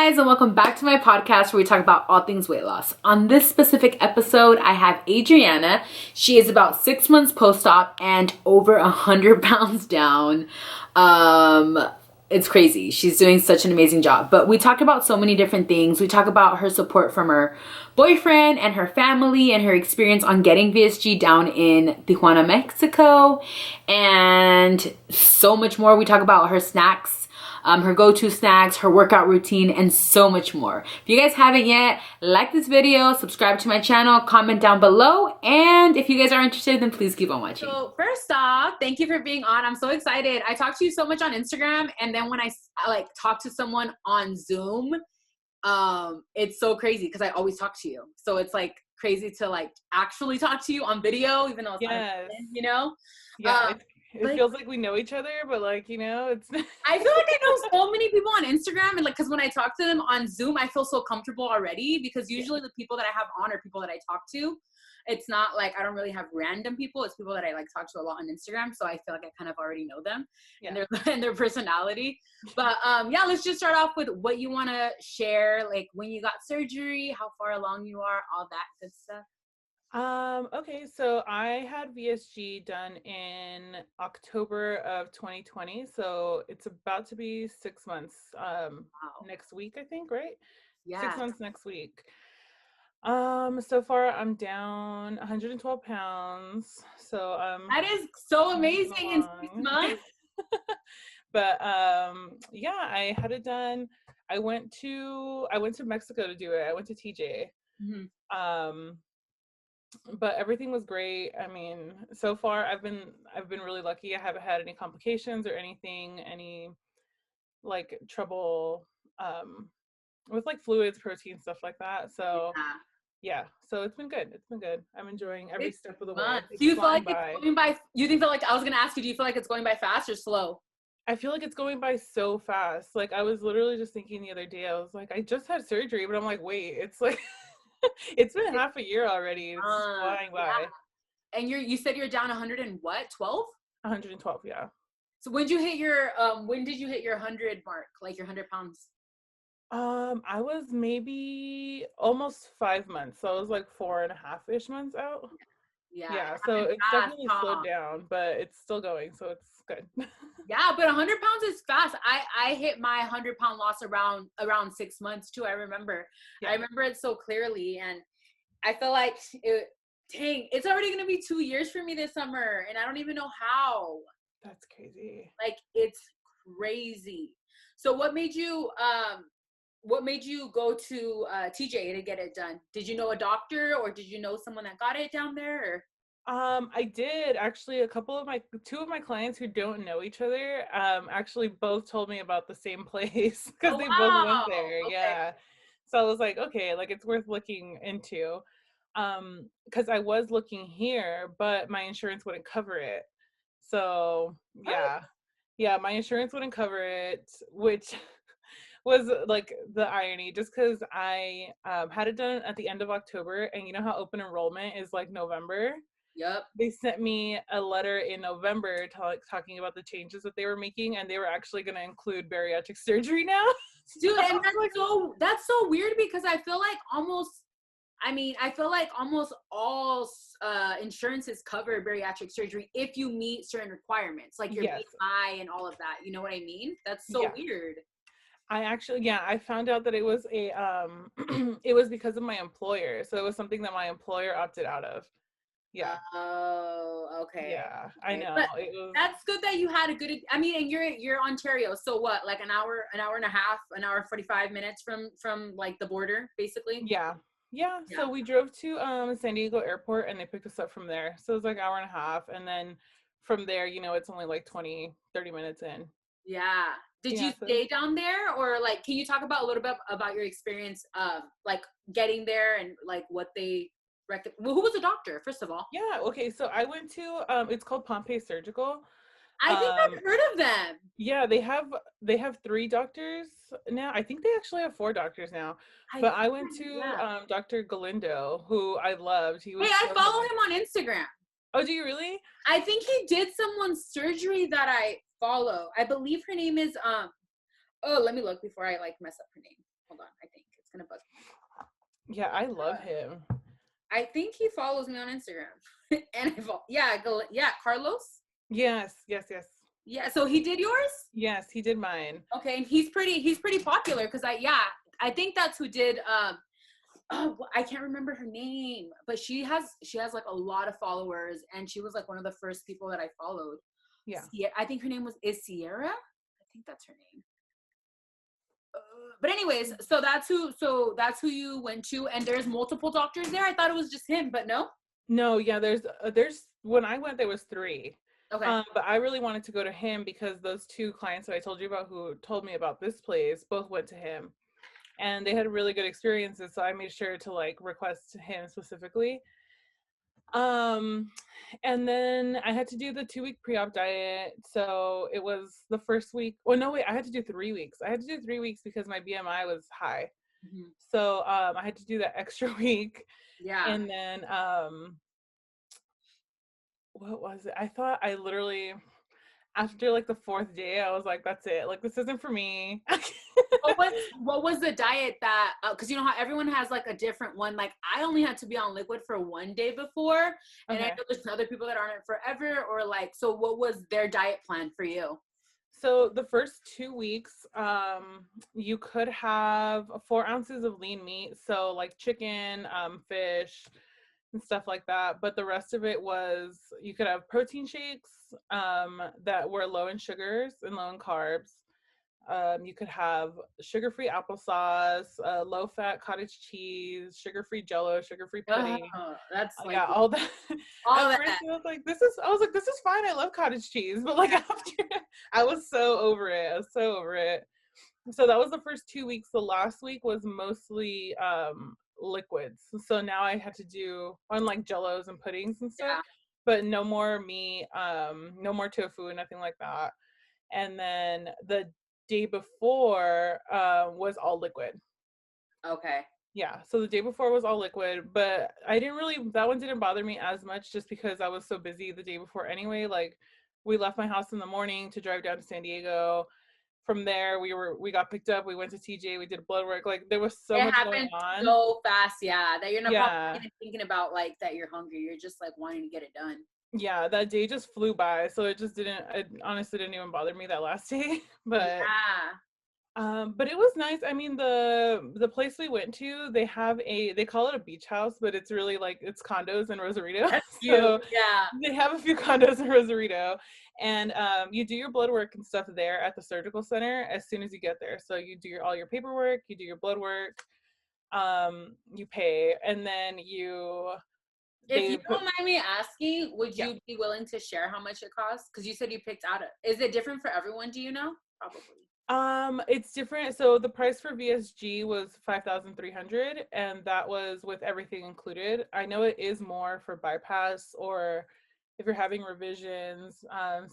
guys, and welcome back to my podcast where we talk about all things weight loss. On this specific episode, I have Adriana. She is about 6 months post-op and over 100 pounds down. It's crazy. She's doing such an amazing job. But we talk about so many different things. We talk about her support from her boyfriend and her family and her experience on getting VSG down in Tijuana, Mexico, and so much more. We talk about her snacks, her go-to snacks, her workout routine, and so much more. If you guys haven't yet, like this video, subscribe to my channel, comment down below, and if you guys are interested, then please keep on watching. So first off, thank you for being on. I'm so excited. I talk to you so much on Instagram, and then when I like talk to someone on Zoom, it's so crazy because I always talk to you. So it's like crazy to like actually talk to you on video, even though it's not, you know? Yeah. It feels like we know each other, but like, you know, it's I feel like I know so many people on Instagram, and like, because when I talk to them on Zoom, I feel so comfortable already, because usually the people that I have on are people that I talk to. It's not like I don't really have random people. It's people that I like talk to a lot on Instagram, so I feel like I kind of already know them and their personality. But yeah, let's just start off with what you want to share, like when you got surgery, how far along you are, all that good stuff. Okay, so I had VSG done in October of 2020, so it's about to be 6 months Wow. next week, I think, right? Yeah. 6 months next week. So far I'm down 112 pounds, so that is so amazing in 6 months. But yeah, I had it done. I went to Mexico to do it. I went to TJ. Mm-hmm. But everything was great. I mean, so far I've been really lucky. I haven't had any complications or anything, any like trouble with like fluids, protein, stuff like that. So yeah, so it's been good. It's been good. I'm enjoying every step of the way. Do you feel like it's going by? You think that, like, I was gonna ask you, do you feel like it's going by fast or slow? I feel like it's going by so fast. Like, I was literally just thinking the other day, I was like, I just had surgery, but I'm like, wait, it's like it's been half a year already. It's flying by. Yeah. And you said you're down 100 and what? 12? 112, yeah. So when did you hit your 100 mark, like your 100 pounds? I was maybe almost 5 months. So I was like 4.5-ish months out. Yeah, so it's definitely slowed down, but it's still going, so it's good. Yeah, but 100 pounds is fast. I hit my 100-pound loss around 6 months too. I remember. Yeah. I remember it so clearly, and I feel like it's already gonna be 2 years for me this summer, and I don't even know how. That's crazy. Like, it's crazy. So what made you go to TJ to get it done? Did you know a doctor, or did you know someone that got it down there? Or? I did actually. Two of my clients who don't know each other, actually both told me about the same place because they both went there. Okay. Yeah. So I was like, okay, like it's worth looking into. Because I was looking here, but my insurance wouldn't cover it. So yeah. Yeah, my insurance wouldn't cover it, which was like the irony, just because I had it done at the end of October, and you know how open enrollment is like November. Yep. They sent me a letter in November talking about the changes that they were making, and they were actually going to include bariatric surgery now. Dude, and that's so weird, because I feel like almost all insurances cover bariatric surgery if you meet certain requirements, like your BMI and all of that. You know what I mean? That's so weird. I found out that it was it was because of my employer. So it was something that my employer opted out of. Yeah. Oh, okay. Yeah, I know. But that's good that you had a good, I mean, and you're Ontario, so what, like an hour and a half, an hour 45 minutes from like the border, basically? Yeah. So we drove to San Diego Airport, and they picked us up from there. So it was like an hour and a half, and then from there, you know, it's only like 20-30 minutes in. Yeah. Did you stay down there, or like, can you talk about a little bit about your experience of like getting there and like what they well, who was the doctor, first of all? Yeah, okay, so I went to it's called Pompey Surgical. I think I've heard of them. Yeah, they have 3 doctors now. I think they actually have 4 doctors now. But I went to Dr. Galindo, who I loved. He was I follow him on Instagram. Oh, do you really? I think he did someone's surgery that I follow. I believe her name is oh, let me look before I like mess up her name. Hold on, I think it's gonna bug me. Yeah, I love him. I think he follows me on Instagram. And yeah, Carlos. Yes. Yeah, so he did yours? Yes, he did mine. Okay, and he's pretty popular because I think that's who did I can't remember her name, but she has like a lot of followers, and she was like one of the first people that I followed. Yeah. I think her name is Sierra. I think that's her name. But anyways, so that's who you went to, and there's multiple doctors there. I thought it was just him, but no. No, yeah, there's when I went there was 3. Okay. But I really wanted to go to him because those 2 clients that I told you about who told me about this place both went to him, and they had really good experiences, so I made sure to like request him specifically. And then I had to do the 2-week pre-op diet. So it was the first week. Well, no, wait, I had to do 3 weeks. I had to do 3 weeks because my BMI was high. Mm-hmm. So I had to do that extra week. Yeah. And then what was it? I thought I literally, after like the 4th day, I was like, that's it. Like, this isn't for me. What was the diet that, because you know how everyone has like a different one. Like I only had to be on liquid for 1 day before, and I know there's other people that aren't forever, or like, so what was their diet plan for you? So the first 2 weeks, you could have 4 ounces of lean meat. So like chicken, fish, and stuff like that. But the rest of it was, you could have protein shakes that were low in sugars and low in carbs. You could have sugar-free applesauce, low-fat cottage cheese, sugar-free Jello, sugar-free pudding. That's like yeah, all that. all At that. first, I was like, this is fine. I love cottage cheese, but like after, I was so over it. So that was the first 2 weeks. The last week was mostly liquids. So now I had to do on like Jellos and puddings and stuff, but no more meat, no more tofu, nothing like that. And then the day before was all liquid. Okay. Yeah, so the day before was all liquid, but that one didn't bother me as much just because I was so busy the day before anyway. Like, we left my house in the morning to drive down to San Diego. From there, we got picked up, we went to TJ, we did blood work. Like, there was so much going on. So fast, that you're not probably thinking about like that you're hungry. You're just like wanting to get it done. Yeah, that day just flew by, so it honestly didn't even bother me that last day. But but it was nice. I mean, the place we went to, they call it a beach house, but it's really like, it's condos in Rosarito. That's so cute. Yeah. They have a few condos in Rosarito, and you do your blood work and stuff there at the surgical center as soon as you get there. So you do all your paperwork, you do your blood work, you pay, and then if you don't mind me asking, would you be willing to share how much it costs? Because you said you picked out is it different for everyone? Do you know? Probably. It's different. So the price for VSG was $5,300, and that was with everything included. I know it is more for bypass, or if you're having revisions.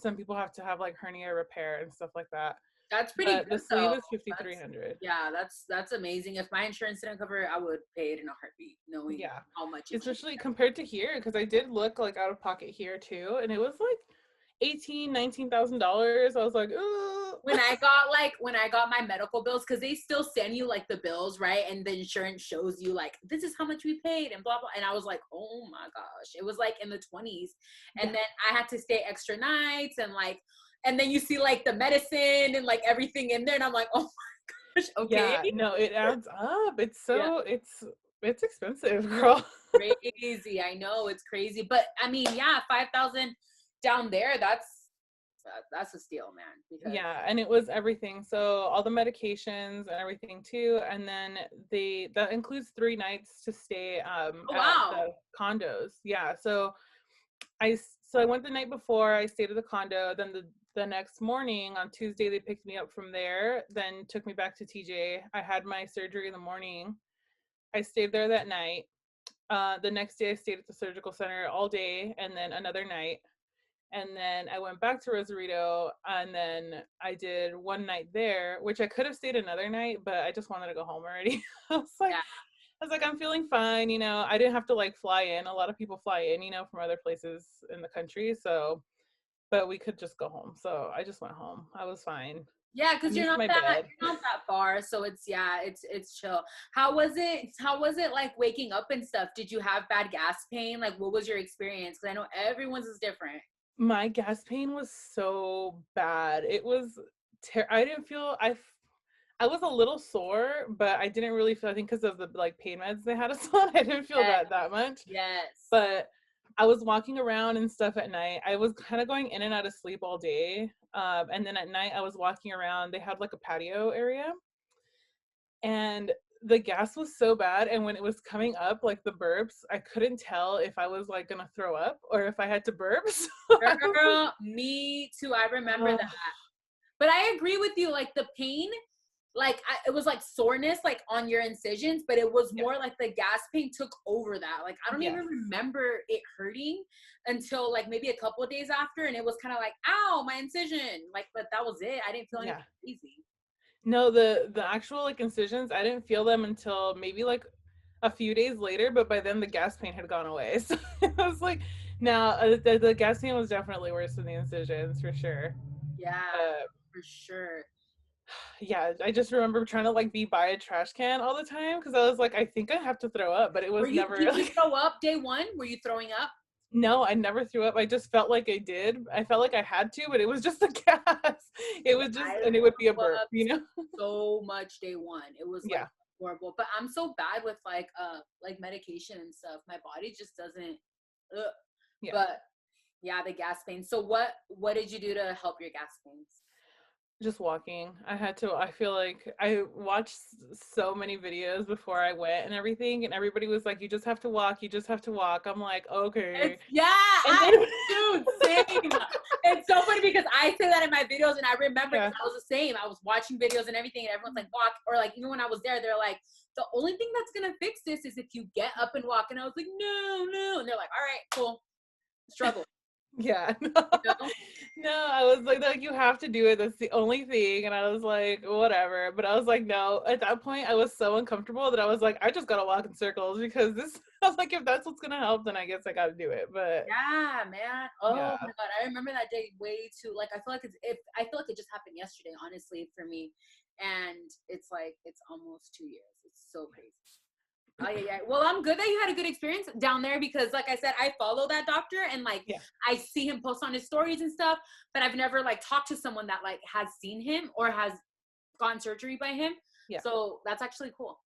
Some people have to have like hernia repair and stuff like that. That's pretty good. The sleeve is $5,300. Yeah, that's amazing. If my insurance didn't cover it, I would pay it in a heartbeat, knowing how much. Especially compared to here, because I did look like out of pocket here too, and it was like $19,000. I was like, ooh. When I got my medical bills, because they still send you like the bills, right? And the insurance shows you like, this is how much we paid and blah blah. And I was like, oh my gosh, it was like in the 20s. And then I had to stay extra nights, and like, and then you see like the medicine and like everything in there, and I'm like, oh my gosh, okay. Yeah, no, it adds up. It's so it's expensive, girl. Crazy. I know, it's crazy, but I mean, 5,000 down there, that's a steal, man. And it was everything. So all the medications and everything too, and then that includes 3 nights to stay at the condos. So I went the night before, I stayed at the condo, then the next morning on Tuesday they picked me up from there, then took me back to TJ. I had my surgery in the morning. I stayed there that night. The next day I stayed at the surgical center all day, and then another night. And then I went back to Rosarito, and then I did 1 night there, which I could have stayed another night, but I just wanted to go home already. I was like, I'm feeling fine. I didn't have to like fly in. A lot of people fly in, from other places in the country. So, but we could just go home. So I just went home. I was fine. Yeah, I because miss my bed. you're not that far, so it's chill. How was it like waking up and stuff? Did you have bad gas pain? Like, what was your experience? Because I know everyone's is different. My gas pain was so bad. It was I didn't feel I was a little sore, but I didn't really feel, I think because of the like pain meds they had us on, I didn't feel Yes, that much. yes. But I was walking around and stuff at night. I was kind of going in and out of sleep all day. And then at night I was walking around. They had like a patio area, and the gas was so bad. And when it was coming up, like the burps, I couldn't tell if I was like gonna throw up or if I had to burp. So I was like, Girl, me too. I remember oh, that. But I agree with you. Like the pain, it was like soreness, like on your incisions, but it was yeah, more like the gas pain took over that. Like I don't yes. even remember it hurting until like maybe a couple of days after, and it was kind of like, ow, my incision. Like, but that was it. I didn't feel anything Yeah. crazy. No, the actual like incisions, I didn't feel them until maybe like a few days later, but by then the gas pain had gone away. So it was like, now the gas pain was definitely worse than the incisions for sure. Yeah, Uh, for sure. yeah, I just remember trying to like be by a trash can all the time because I was like, I think I have to throw up, but it was never Did you like, throw up day one? Were you throwing up? no, I never threw up. I just felt like I did. I felt like I had to, but it was just the gas. It was just, I and it would be a threw burp, up you know? so much day one. It was like Yeah, horrible. But I'm so bad with like medication and stuff. My body just doesn't. Ugh. yeah. But yeah, the gas pain. So what did you do to help your gas pains? Just walking. I feel like I watched so many videos before I went and everything, and everybody was like, you just have to walk, you just have to walk. I'm like, okay. It's yeah, And I then, do same. It's so funny because I say that in my videos, and I remember yeah, because I was the same. I was watching videos and everything, and everyone's like, walk, or like even when I was there, they're like, the only thing that's gonna fix this is if you get up and walk. And I was like, no, no, and they're like, all right, cool, struggle, yeah. No, you know? no, I was like, you have to do it. That's the only thing. And I was like, whatever. But I was like, no. At that point, I was so uncomfortable that I was like, I just gotta walk in circles because this. I was like, if that's what's gonna help, then I guess I gotta do it. But Yeah, man. yeah, Oh my god, I remember that day way too. Like I feel like I feel like it just happened yesterday, honestly, for me. And it's like it's almost 2 years. It's so crazy. Oh yeah, yeah. Well, I'm good that you had a good experience down there because, like I said, I follow that doctor and like yeah, I see him post on his stories and stuff, but I've never like talked to someone that like has seen him or has gotten surgery by him. yeah. So that's actually cool.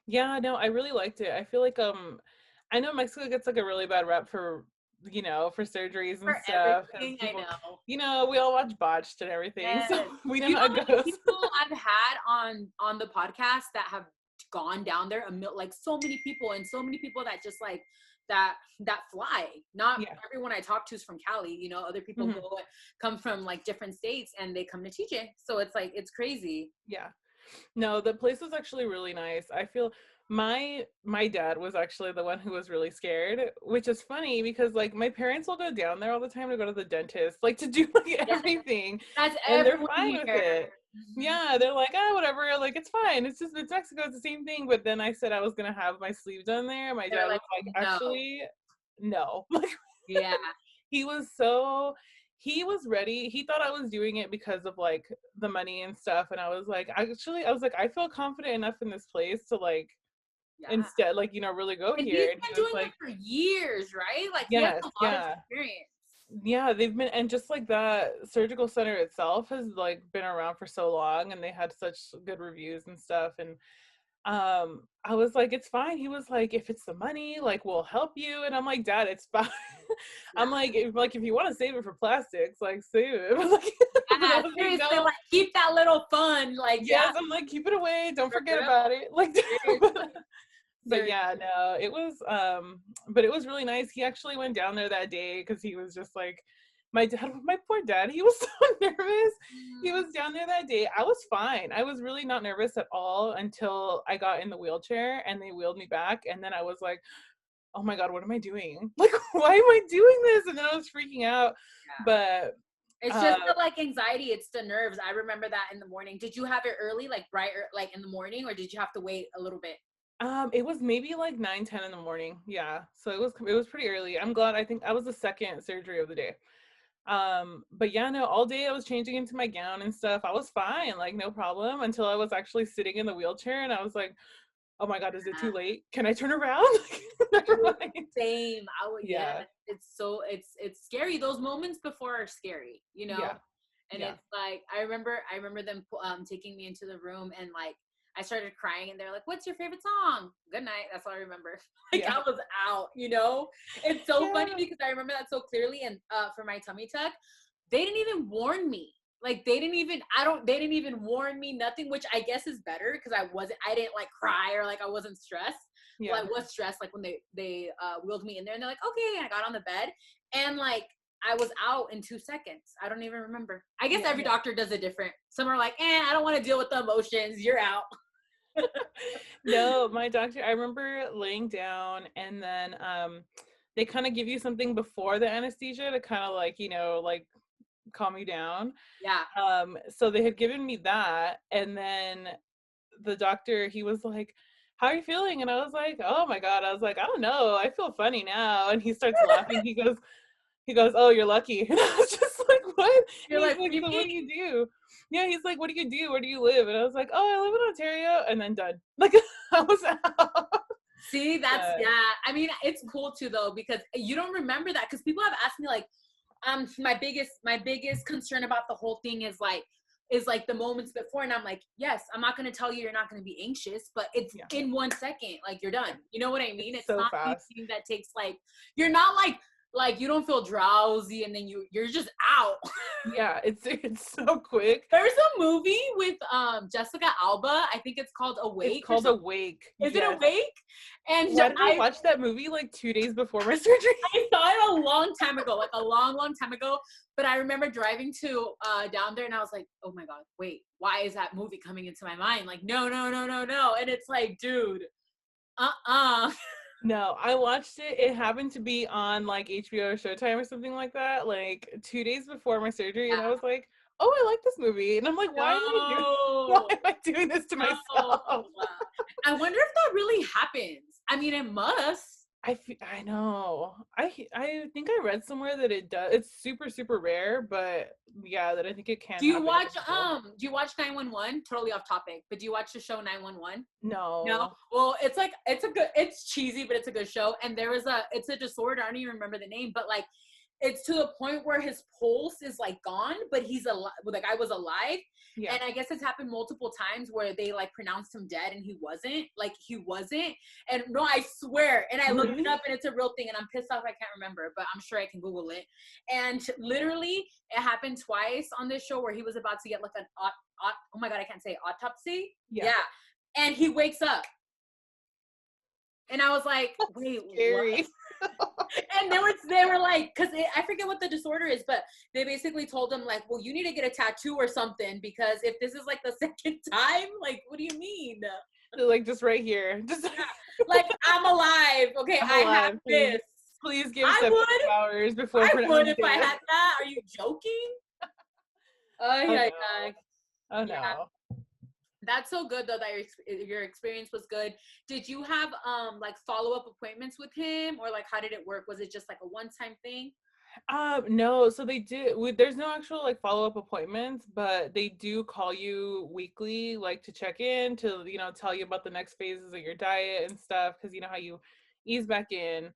Yeah, no, I really liked it. I feel like I know Mexico gets like a really bad rep for, for surgeries and For stuff because everything, I people, know. we all watch Botched and everything, so Yes. we Do know you how know it how many goes. people I've had on the podcast that have gone down there? Like so many people, and so many people that just like that fly. Not Yeah. everyone I talk to is from Cali. You know, other people Hmm. come from like different states, and they come to TJ. So it's like it's crazy. Yeah. No, the place was actually really nice. I feel my dad was actually the one who was really scared, which is funny because like my parents will go down there all the time to go to the dentist, like to do like Yeah, everything, that's and they're everyone fine with here. it. Mhm. Yeah, they're like, ah, whatever, like it's fine. It's Mexico, it's the same thing. But then I said I was gonna have my sleeve done there. My They're dad was like, like, no, actually, no. Like yeah, he was so he was ready. He thought I was doing it because of like the money and stuff. And I was like, actually, I was like, I feel confident enough in this place to like yeah. instead, like, really go And he's here. And he been was doing it like, for years, right? Like he has yes, a lot of yeah. experience. Yeah, they've been, and just like that surgical center itself has like been around for so long and they had such good reviews and stuff. And I was like, it's fine. He was like, if it's the money, like we'll help you. And I'm like, Dad, it's fine. Yeah. I'm like if you want to save it for plastics, like save it. But like, but I Yeah, was like, seriously, no. like keep that little fun. Like, yeah, Yes, I'm like, keep it away. Don't for forget real. about it. Like, Seriously. but Seriously. yeah, no, it was, but it was really nice. He actually went down there that day because he was just like, my poor dad, he was so nervous. He Mm, was down there that day. I was fine. I was really not nervous at all until I got in the wheelchair and they wheeled me back. And then I was like, oh my God, what am I doing? Like, why am I doing this? And then I was freaking out. yeah. But It's uh, just the like anxiety. It's the nerves. I remember that in the morning. Did you have it early, like bright, like in the morning, or did you have to wait a little bit? it was maybe like 9, 10 in the morning. Yeah. So it was pretty early. I'm glad. I think I was the second surgery of the day. But yeah, no, all day I was changing into my gown and stuff. I was fine, like no problem, until I was actually sitting in the wheelchair and I was like, oh my God, is it too late? Can I turn around? Never Dude, mind. same. I would, yeah. Yeah. It's so it's scary. Those moments before are scary, you know. Yeah. And Yeah. it's like I remember them taking me into the room and like I started crying and they're like, "What's your favorite song?" "Good night." That's all I remember. Like Yeah. I was out, you know. It's so funny Yeah. because I remember that so clearly. And for my tummy tuck, they didn't even warn me. Like they didn't even warn me nothing, which I guess is better because I didn't like cry or like I wasn't stressed. Well, Yeah. I was stressed like when they wheeled me in there and they're like, okay, and I got on the bed and like I was out in 2 seconds. I don't even remember. I guess Yeah. every doctor does it different. Some are like, I don't want to deal with the emotions. You're out. No, my doctor, I remember laying down and then they kind of give you something before the anesthesia to kind of like, like calm you down. Yeah. So they had given me that, and then the doctor, he was like, how are you feeling? And I was like, oh my God. I was like, I don't know. I feel funny now. And he starts laughing. He goes, oh, you're lucky. And I was just like, what? And You're he's like, like, what do you so what mean? do you do? Yeah, he's like, what do you do? Where do you live? And I was like, oh, I live in Ontario. And then done. Like, I was out. See, that's, But, yeah. I mean, it's cool too though, because you don't remember that. Cause people have asked me like, my biggest concern about the whole thing is like the moments before. And I'm like, yes, I'm not going to tell you you're not going to be anxious, but it's yeah, in 1 second, like you're done. You know what I mean? it's It's so not fast. anything that takes like, you're not like you don't feel drowsy and then you're just out. Yeah, it's so quick. There's a movie with Jessica Alba. I think it's called It's Awake or called something. Awake. Is it Yes. Awake? And Why did I watch that movie like 2 days before my surgery? I saw it a long time ago, like a long, long time ago. But I remember driving to down there and I was like, oh my God, wait, why is that movie coming into my mind? Like, no, no, no, no, no. And it's like, dude, uh-uh. No, I watched it. It happened to be on like HBO or Showtime or something like that, like 2 days before my surgery, and I was like, "Oh, I like this movie," and I'm like, "Why am I doing? Why No, am I doing this to no. myself?" I wonder if that really happens. I mean, it must. I know. I think I read somewhere that it does. It's super super rare, but yeah, that I think it can happen to people. Do you watch 911? Totally off topic, but do you watch the show 911? No. No. Well, it's cheesy, but it's a good show. And it's a disorder. I don't even remember the name, but like, it's to the point where his pulse is like gone, but he's alive. The guy was alive. Yeah. And I guess it's happened multiple times where they like pronounced him dead and he wasn't. Like, he wasn't. And no, I swear. And I looked it Really? up and it's a real thing. And I'm pissed off I can't remember, but I'm sure I can Google it. And literally, it happened twice on this show where he was about to get like an oh my God, I can't say autopsy. Yeah. Yeah. And he wakes up. And I was like, wait, Scary. what? And they were like, because I forget what the disorder is, but they basically told him like, well, you need to get a tattoo or something, because if this is like the second time, like, what do you mean? They're like, just right here. Just Like, I'm alive. Okay, I'm I have alive. this. Please give I 7 would. hours before I would pronouncing if I it. had that. Are you joking? Oh Oh yeah, no. yeah. Oh Yeah. no. That's so good though that your experience was good. Did you have like follow-up appointments with him, or like how did it work? Was it just like a one-time thing? No, so they do, there's no actual like follow-up appointments, but they do call you weekly, like to check in, to, tell you about the next phases of your diet and stuff, because you know how you ease back in.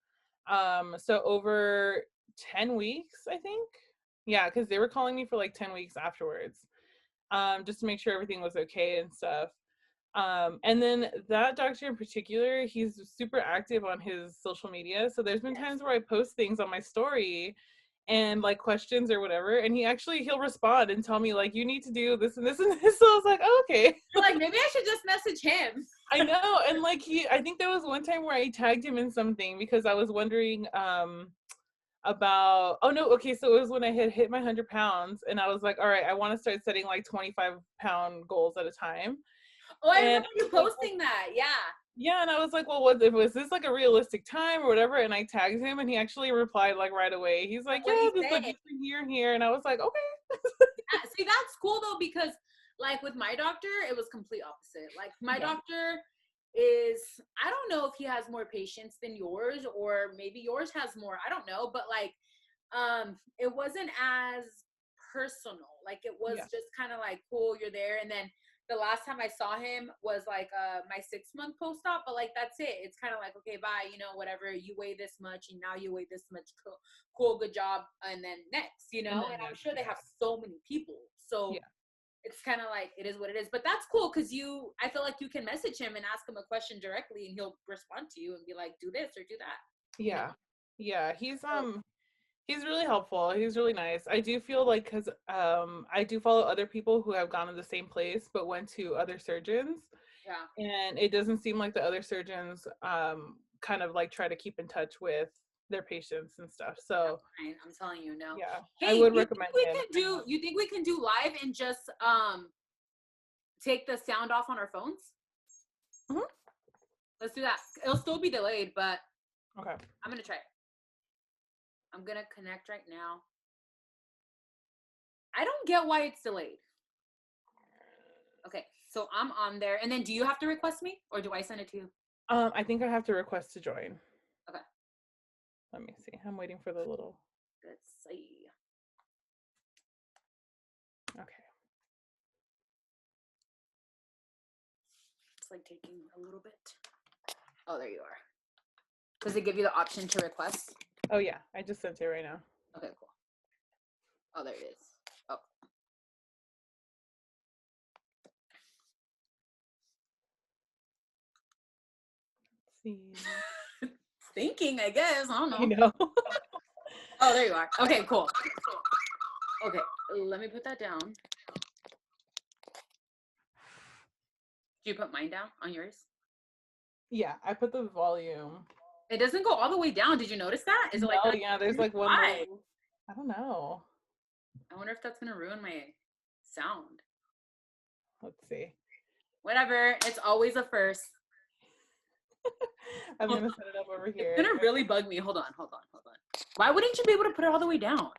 So over 10 weeks, I think. Yeah, because they were calling me for like 10 weeks afterwards, just to make sure everything was okay and stuff. And then that doctor in particular, he's super active on his social media. So there's been Yes. times where I post things on my story and like questions or whatever, and he'll respond and tell me like, you need to do this and this and this. So I was like, oh, okay. You're like, maybe I should just message him. I know. And like I think there was one time where I tagged him in something because I was wondering about, oh no, okay, so it was when I had hit my 100 pounds and I was like, all right, I want to start setting like 25-pound goals at a time. Oh, I And remember you posting that. Yeah. yeah, and I was like, well, was this like a realistic time or whatever? And I tagged him, and he actually replied like right away. He's like, What do yeah, you just like say? between here and here, and I was like, okay. Yeah, see, that's cool though, because like with my doctor, it was complete opposite. Like my Yeah. doctor is, I don't know if he has more patients than yours, or maybe yours has more. I don't know, but like it wasn't as personal. Like it was just kind of like, cool, you're there. And then the last time I saw him was like my 6-month post-op, but like that's it. It's kind of like, okay, bye, whatever, you weigh this much and now you weigh this much, cool, good job, and then next, and I'm sure they have so many people, so it's kind of like, it is what it is. But that's cool, because I feel like you can message him and ask him a question directly and he'll respond to you and be like, do this or do that. He's really helpful. He's really nice. I do feel like, because I do follow other people who have gone to the same place but went to other surgeons. Yeah. And it doesn't seem like the other surgeons kind of like try to keep in touch with their patients and stuff. So I'm telling you, no. Yeah. Hey, I would recommend you think we can do live and just take the sound off on our phones? Mm-hmm. Let's do that. It'll still be delayed, but okay. I'm gonna try it. I'm gonna connect right now. I don't get why it's delayed. Okay, so I'm on there, and then do you have to request me, or do I send it to you? I think I have to request to join. Okay. Let me see. I'm waiting for the little. Let's see. Okay. It's like taking a little bit. Oh, there you are. Does it give you the option to request? Oh yeah, I just sent it right now. Okay, cool. Oh, there it is. Oh. Let's see. Thinking, I guess. I don't know. I know. Oh, there you are. Okay, cool. Okay, let me put that down. Do you put mine down on yours? Yeah, I put the volume. It doesn't go all the way down. Did you notice that? Is it like? Oh yeah, there's like one. Why? I don't know. I wonder if that's gonna ruin my sound. Let's see. Whatever. It's always a first. I'm gonna set it up over here. It's gonna really bug me. Hold on. Why wouldn't you be able to put it all the way down?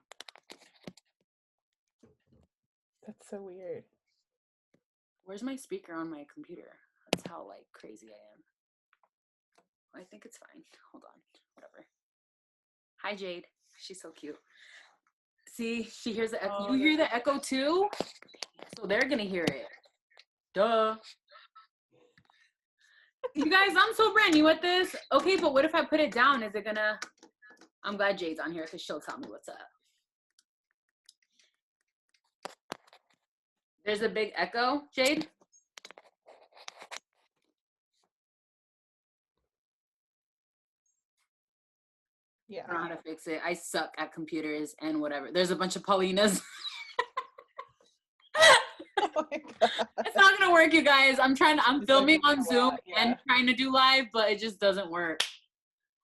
That's so weird. Where's my speaker on my computer? That's how like crazy I am. I think it's fine. Hold on. Whatever. Hi, Jade. She's so cute. See, she hears the echo. Oh, you hear the echo too? So they're gonna hear it. Duh. You guys, I'm so brand new at this. Okay, but what if I put it down? Is it gonna? I'm glad Jade's on here because she'll tell me what's up. There's a big echo, Jade. Yeah. I don't know how to fix it. I suck at computers and whatever. There's a bunch of Paulinas. Oh my God. It's not gonna work, you guys. I'm filming on Zoom and trying to do live, but it just doesn't work.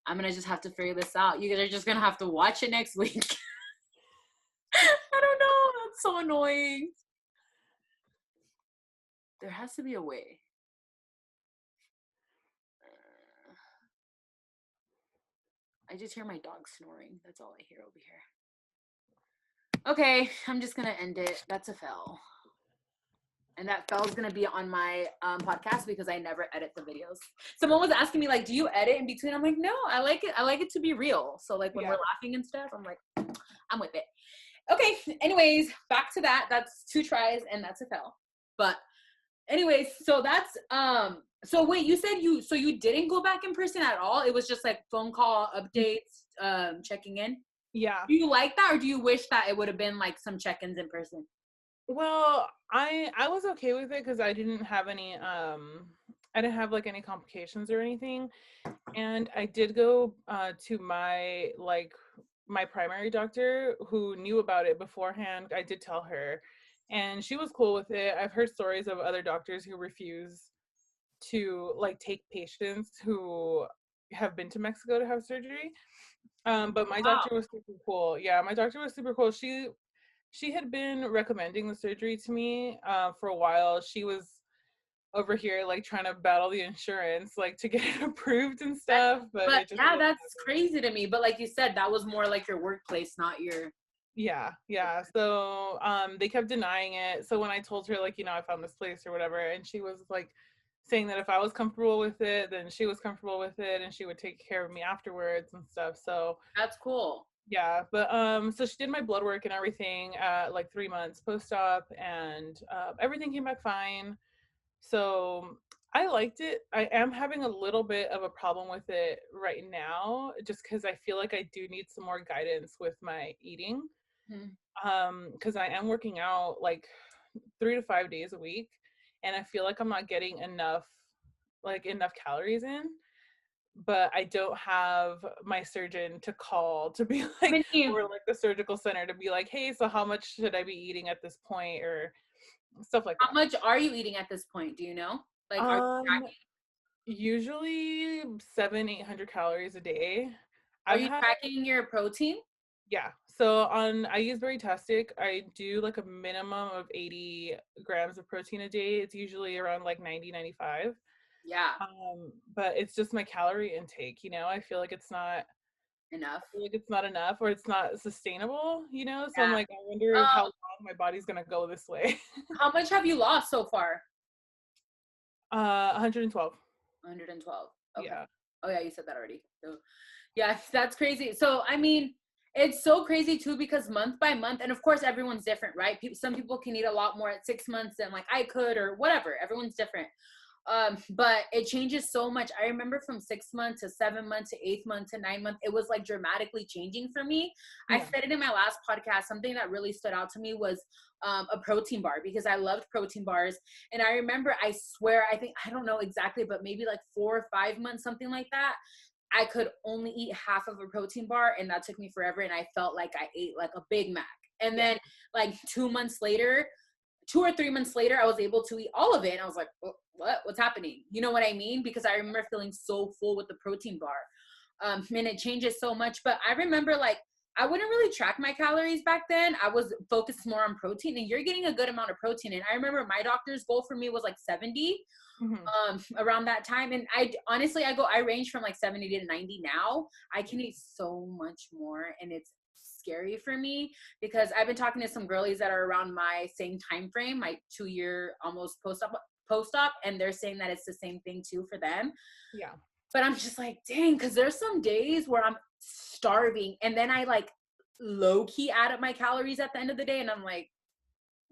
I'm gonna just have to figure this out. You guys are just gonna have to watch it next week. I don't know. That's so annoying. There has to be a way. I just hear my dog snoring. That's all I hear over here. Okay, I'm just gonna end it. That's a fail. And that fail is gonna be on my podcast because I never edit the videos. Someone was asking me like, do you edit in between? I'm like, no, I like it. I like it to be real. So like when we're laughing and stuff, I'm like, I'm with it. Okay, anyways, back to that. That's 2 tries and that's a fail. But anyways, so that's so wait, you said you didn't go back in person at all? It was just like phone call updates, checking in? Yeah. Do you like that, or do you wish that it would have been like some check-ins in person? Well, I was okay with it because I didn't have any I didn't have like any complications or anything. And I did go to my primary doctor who knew about it beforehand. I did tell her, and she was cool with it. I've heard stories of other doctors who refuse to like take patients who have been to Mexico to have surgery. But my doctor was super cool. Yeah, my doctor was super cool. She had been recommending the surgery to me for a while. She was over here like trying to battle the insurance like to get it approved and stuff. But it just yeah, that's crazy to me. But like you said, that was more like your workplace, not your. Yeah. So they kept denying it. So when I told her like, I found this place or whatever, and she was like saying that if I was comfortable with it, then she was comfortable with it and she would take care of me afterwards and stuff. So that's cool. Yeah, but so she did my blood work and everything at like 3 months post-op, and everything came back fine. So I liked it. I am having a little bit of a problem with it right now, just because I feel like I do need some more guidance with my eating. Mhm. Because I am working out like 3 to 5 days a week, and I feel like I'm not getting enough calories in. But I don't have my surgeon to call to be How like, many, or like the surgical center to be like, hey, so how much should I be eating at this point, or stuff like how that. much are you eating at this point? Do you know? Like, are you Um, tracking? Usually 700-800 calories a day. Are I've you had tracking your protein? Yeah. So I use Bariatric. I do like a minimum of 80 grams of protein a day. It's usually around like 90, 95. Yeah, But it's just my calorie intake, I feel like enough. enough, or it's not sustainable. So I'm Yeah. like, I wonder how long my body's gonna go this way. How much have you lost so far? 112. 112. Okay. Yeah. Oh yeah, you said that already. So, yeah, that's crazy. So I mean, it's so crazy too because month by month, and of course everyone's different, right? Some people can eat a lot more at 6 months than like I could or whatever. Everyone's different. But it changes so much. I remember from 6 months to 7 months to 8 months to 9 months, it was like dramatically changing for me. I Yeah. said it in my last podcast. Something that really stood out to me was a protein bar because I loved protein bars. And I remember, I swear, I don't know exactly, but maybe like 4 or 5 months, something like that. I could only eat half of a protein bar, and that took me forever. And I felt like I ate like a Big Mac. And Yeah. then, like 2 months later, 2 or 3 months later, I was able to eat all of it. And I was like, what's happening? You know what I mean? Because I remember feeling so full with the protein bar. And it changes so much. But I remember like, I wouldn't really track my calories back then. I was focused more on protein, and you're getting a good amount of protein. And I remember my doctor's goal for me was like 70 Hmm. around that time. And I honestly, I range from like 70 to 90 now. I can eat so much more, and it's scary for me because I've been talking to some girlies that are around my same time frame, my 2 year almost post op, and they're saying that it's the same thing too for them. Yeah. But I'm just like, dang, because there's some days where I'm starving, and then I like low key add up my calories at the end of the day, and I'm like,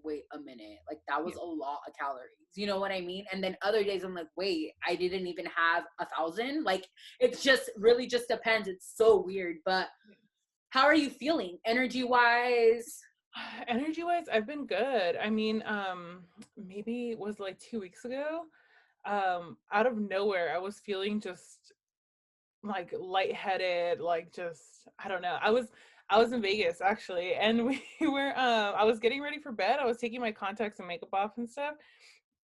wait a minute, like that was Yeah. a lot of calories. You know what I mean? And then other days I'm like, wait, I didn't even have 1,000. Like it's just really just depends. It's so weird. But how are you feeling energy wise? Energy wise, I've been good. I mean, maybe it was like 2 weeks ago. Out of nowhere, I was feeling just like lightheaded, like just I don't know. I was in Vegas actually, and we were I was getting ready for bed. I was taking my contacts and makeup off and stuff.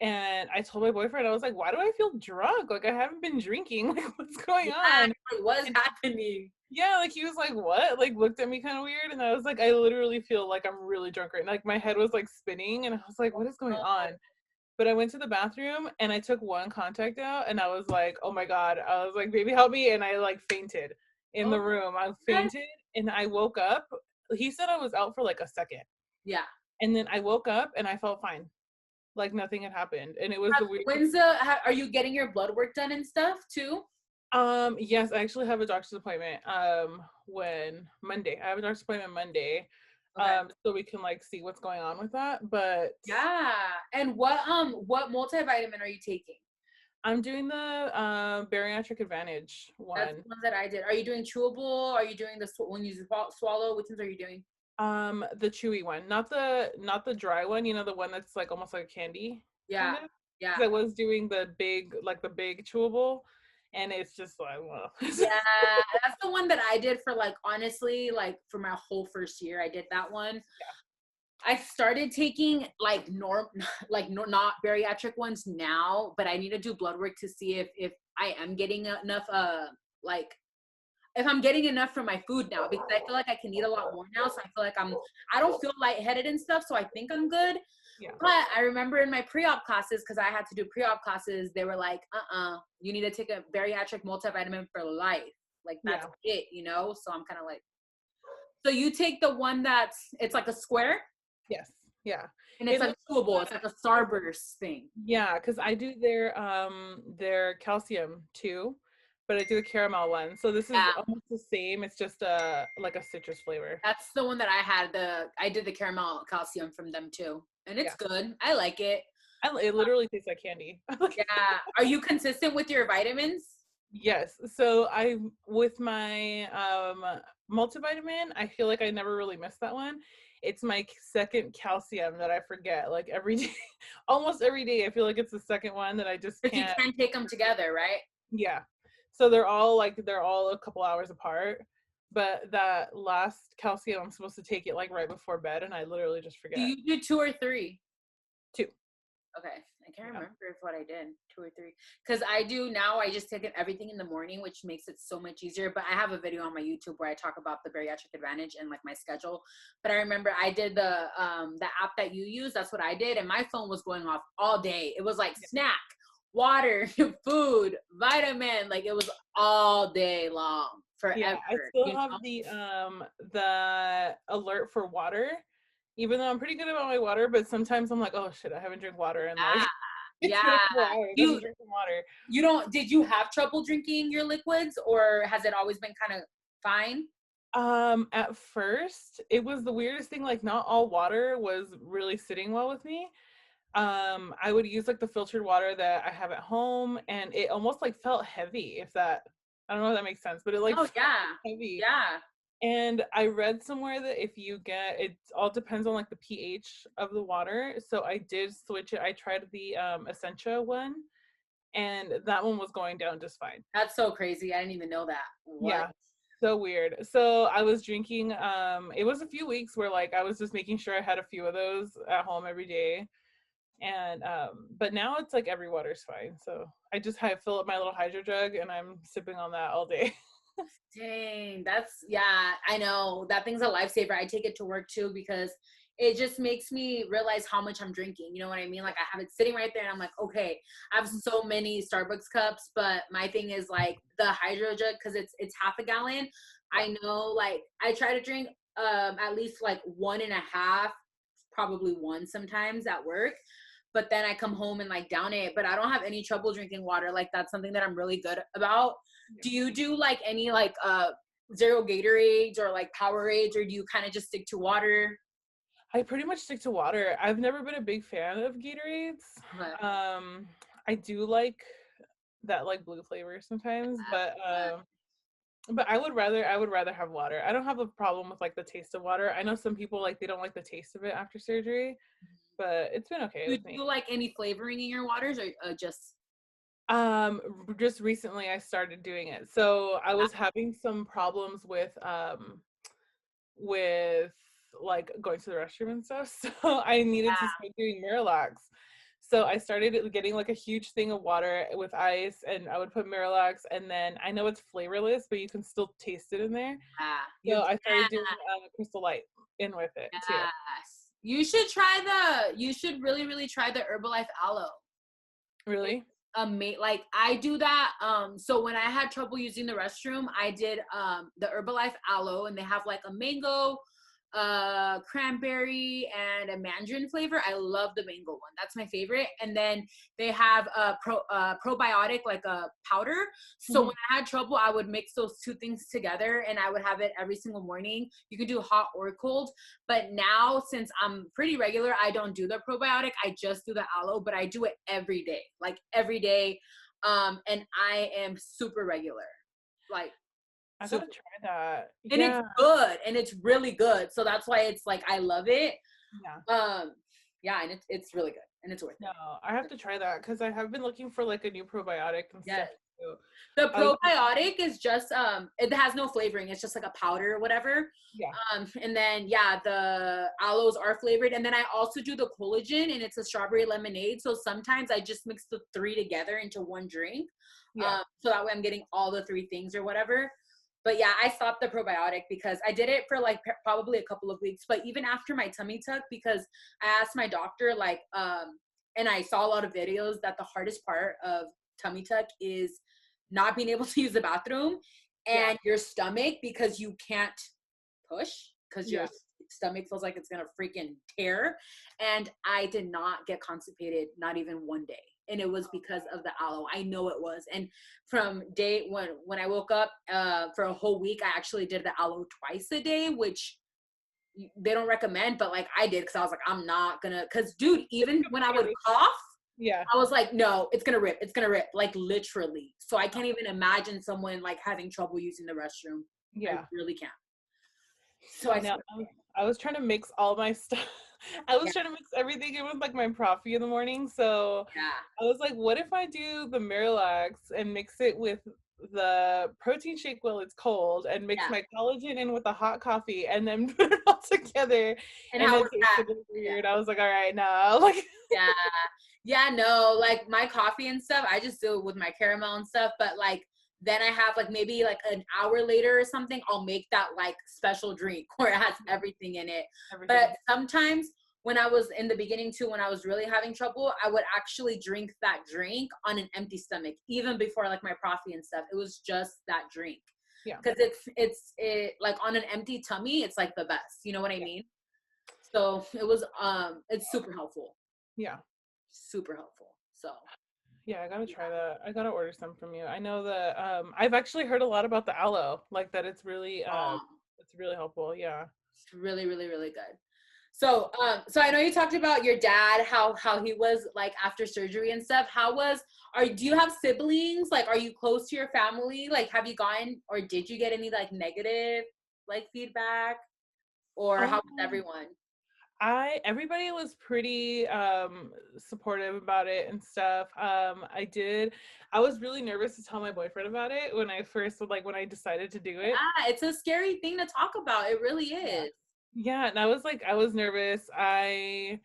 And I told my boyfriend, I was like, why do I feel drunk? Like I haven't been drinking. Like what's going Yeah, on? like, what's And happening? yeah, like he was like, what? Like looked at me kind of weird. And I was like, I literally feel like I'm really drunk right now. Like my head was like spinning and I was like, what is going Oh, on? But I went to the bathroom and I took one contact out and I was like, oh my God. I was like, baby, help me. And I like fainted in oh, the room. I what? fainted and I woke up. He said I was out for like a second. Yeah. And then I woke up and I felt fine. Like nothing had happened. And it was the weirdest. Are you getting your blood work done and stuff too? Yes, I actually have a doctor's appointment when Monday. I have a doctor's appointment Monday. Okay. So we can like see what's going on with that. But Yeah. And what multivitamin are you taking? I'm doing the bariatric advantage That's one. the ones that I did. Are you doing chewable? Are you doing the when you swallow? Which ones are you doing? The chewy one, not the dry one, the one that's like almost like a candy kind Yeah. of. Yeah. Because I was doing the big chewable, and it's just like, well. Yeah, that's the one that I did for like honestly, like for my whole first year, I did that one. I started taking like not bariatric ones now, but I need to do blood work to see if I am getting enough like if I'm getting enough from my food now because I feel like I can eat a lot more now. So I feel like I don't feel lightheaded and stuff. So I think I'm good. Yeah. But I remember in my pre-op classes, because I had to do pre-op classes, they were like, you need to take a bariatric multivitamin for life. Like that's Yeah. it. So I'm kind of like, so you take the one it's like a square Yes. Yeah. and it's It like looks chewable. It's like a Starburst thing. Yeah, because I do their calcium too. but I do the caramel one. So this is Yeah. almost the same. It's just like a citrus flavor. That's the one that I had. I did the caramel calcium from them too. And it's Yeah. good. I like it. It literally tastes like candy. Yeah. Are you consistent with your vitamins? Yes. So I with my multivitamin, I feel like I never really miss that one. It's my second calcium that I forget like every day. Almost every day I feel like it's the second one that I just But you can't. can take them together, right? Yeah. So they're all a couple hours apart. But that last calcium I'm supposed to take it like right before bed and I literally just Do forget. you do 2 or 3? Two. Okay. I can't Yeah. remember if what I did, 2 or 3. Because I do now, I just take it everything in the morning, which makes it so much easier. But I have a video on my YouTube where I talk about the bariatric advantage and like my schedule. But I remember I did the app that you use. That's what I did. And my phone was going off all day. It was like snack, water, food, vitamin. Like it was all day long, Yeah, forever. I still You have know? the alert for water, even though I'm pretty good about my water, but sometimes I'm like, oh shit, I haven't drank water in like it's been a Yeah. couple hours. I You should drink some water. you don't did you have trouble drinking your liquids, or has it always been kind of fine? At first, it was the weirdest thing, like not all water was really sitting well with me. I would use like the filtered water that I have at home and it almost like felt heavy, if that I don't know if that makes sense, but it like Oh felt yeah. heavy. Yeah. And I read somewhere that if you get it all depends on like the pH of the water. So I did switch it. I tried the Essentia one and that one was going down just fine. That's so crazy. I didn't even know that. What? Yeah. So weird. So I was drinking it was a few weeks where like I was just making sure I had a few of those at home every day. And but now it's like every water's fine. So I just fill up my little hydro jug and I'm sipping on that all day. Dang, yeah, I know. That thing's a lifesaver. I take it to work too because it just makes me realize how much I'm drinking. You know what I mean? Like I have it sitting right there and I'm like, okay, I have so many Starbucks cups, but my thing is like the hydro jug because it's half a gallon. I know like I try to drink at least like 1.5, probably one sometimes at work. But then I come home and like down it. But I don't have any trouble drinking water. Like that's something that I'm really good about. Do you do like any like zero Gatorades or like Powerades, or do you kind of just stick to water? I pretty much stick to water. I've never been a big fan of Gatorades. But, I do like that like blue flavor sometimes, but I would rather have water. I don't have a problem with like the taste of water. I know some people like they don't like the taste of it after surgery, but it's been okay do you with me. do like any flavoring in your waters, or just Just recently I started doing it. So I was having some problems with like going to the restroom and stuff. So I needed to start doing Miralax. So I started getting like a huge thing of water with ice and I would put Miralax and then I know it's flavorless, but you can still taste it in there. you So I started doing can? Crystal Light in with it too. Yes. You should really, really try the Herbalife aloe. Really? Like I do that. So when I had trouble using the restroom, I did the Herbalife aloe, and they have like a mango, cranberry, and a mandarin flavor. I love the mango one. That's my favorite. And then they have a probiotic, like a powder. So Mhm. when I had trouble, I would mix those two things together and I would have it every single morning. You can do hot or cold. But now, since I'm pretty regular, I don't do the probiotic. I just do the aloe, but I do it every day, like every day. And I am super regular, like I super. gotta try that. And it's Yeah. good, and it's really good. So that's why it's like I love it. Yeah. Yeah, and it's really good, and it's worth No, it. I have to try that because I have been looking for like a new probiotic and Yes. stuff too. The I was, probiotic is just it has no flavoring. It's just like a powder or whatever. yeah. And then yeah, the aloes are flavored. And then I also do the collagen, and it's a strawberry lemonade. So sometimes I just mix the three together into one drink. Yeah. So that way I'm getting all the three things or whatever. But yeah, I stopped the probiotic because I did it for like probably a couple of weeks. But even after my tummy tuck, because I asked my doctor like, and I saw a lot of videos that the hardest part of tummy tuck is not being able to use the bathroom Yeah. and your stomach, because you can't push because Yeah. stomach feels like it's gonna freaking tear. And I did not get constipated, not even one day. And it was because of the aloe. I know it was. And from day when I woke up for a whole week, I actually did the aloe twice a day, which they don't recommend, but like I did, because I was like, I'm not gonna, because dude, even when I would cough, Yeah. I was like, no, it's gonna rip, like literally. So I can't even imagine someone like having trouble using the restroom. Yeah. I really can't. So I Now, I was trying to mix all my stuff. I was trying to mix everything in with like my Profi in the morning. So I was like, what if I do the Miralax and mix it with the protein shake while it's cold, and mix my collagen in with the hot coffee, and then put it all together, and and how it was tasted that? weird. I was like, all right, now, like No, like my coffee and stuff, I just do it with my caramel and stuff, but like then I have like maybe like an hour later or something, I'll make that like special drink where it has everything in it. But sometimes when I was in the beginning too, when I was really having trouble, I would actually drink that drink on an empty stomach, even before like my Profi and stuff. It was just that drink. Yeah. Because it like on an empty tummy, it's like the best. You know what I mean? So it was it's super helpful. Yeah. Super helpful. So yeah, I gotta try that. I gotta order some from you. I know that I've actually heard a lot about the aloe, like that it's really helpful. Yeah. It's really, really, really good. So so I know you talked about your dad, how he was like after surgery and stuff. Do you have siblings? Like, are you close to your family? Like, have you gotten, or did you get any like negative like feedback, or how was everyone? Everybody was pretty supportive about it and stuff. I was really nervous to tell my boyfriend about it when I decided to do it. Yeah, it's a scary thing to talk about. It really is. Yeah, and I was nervous. I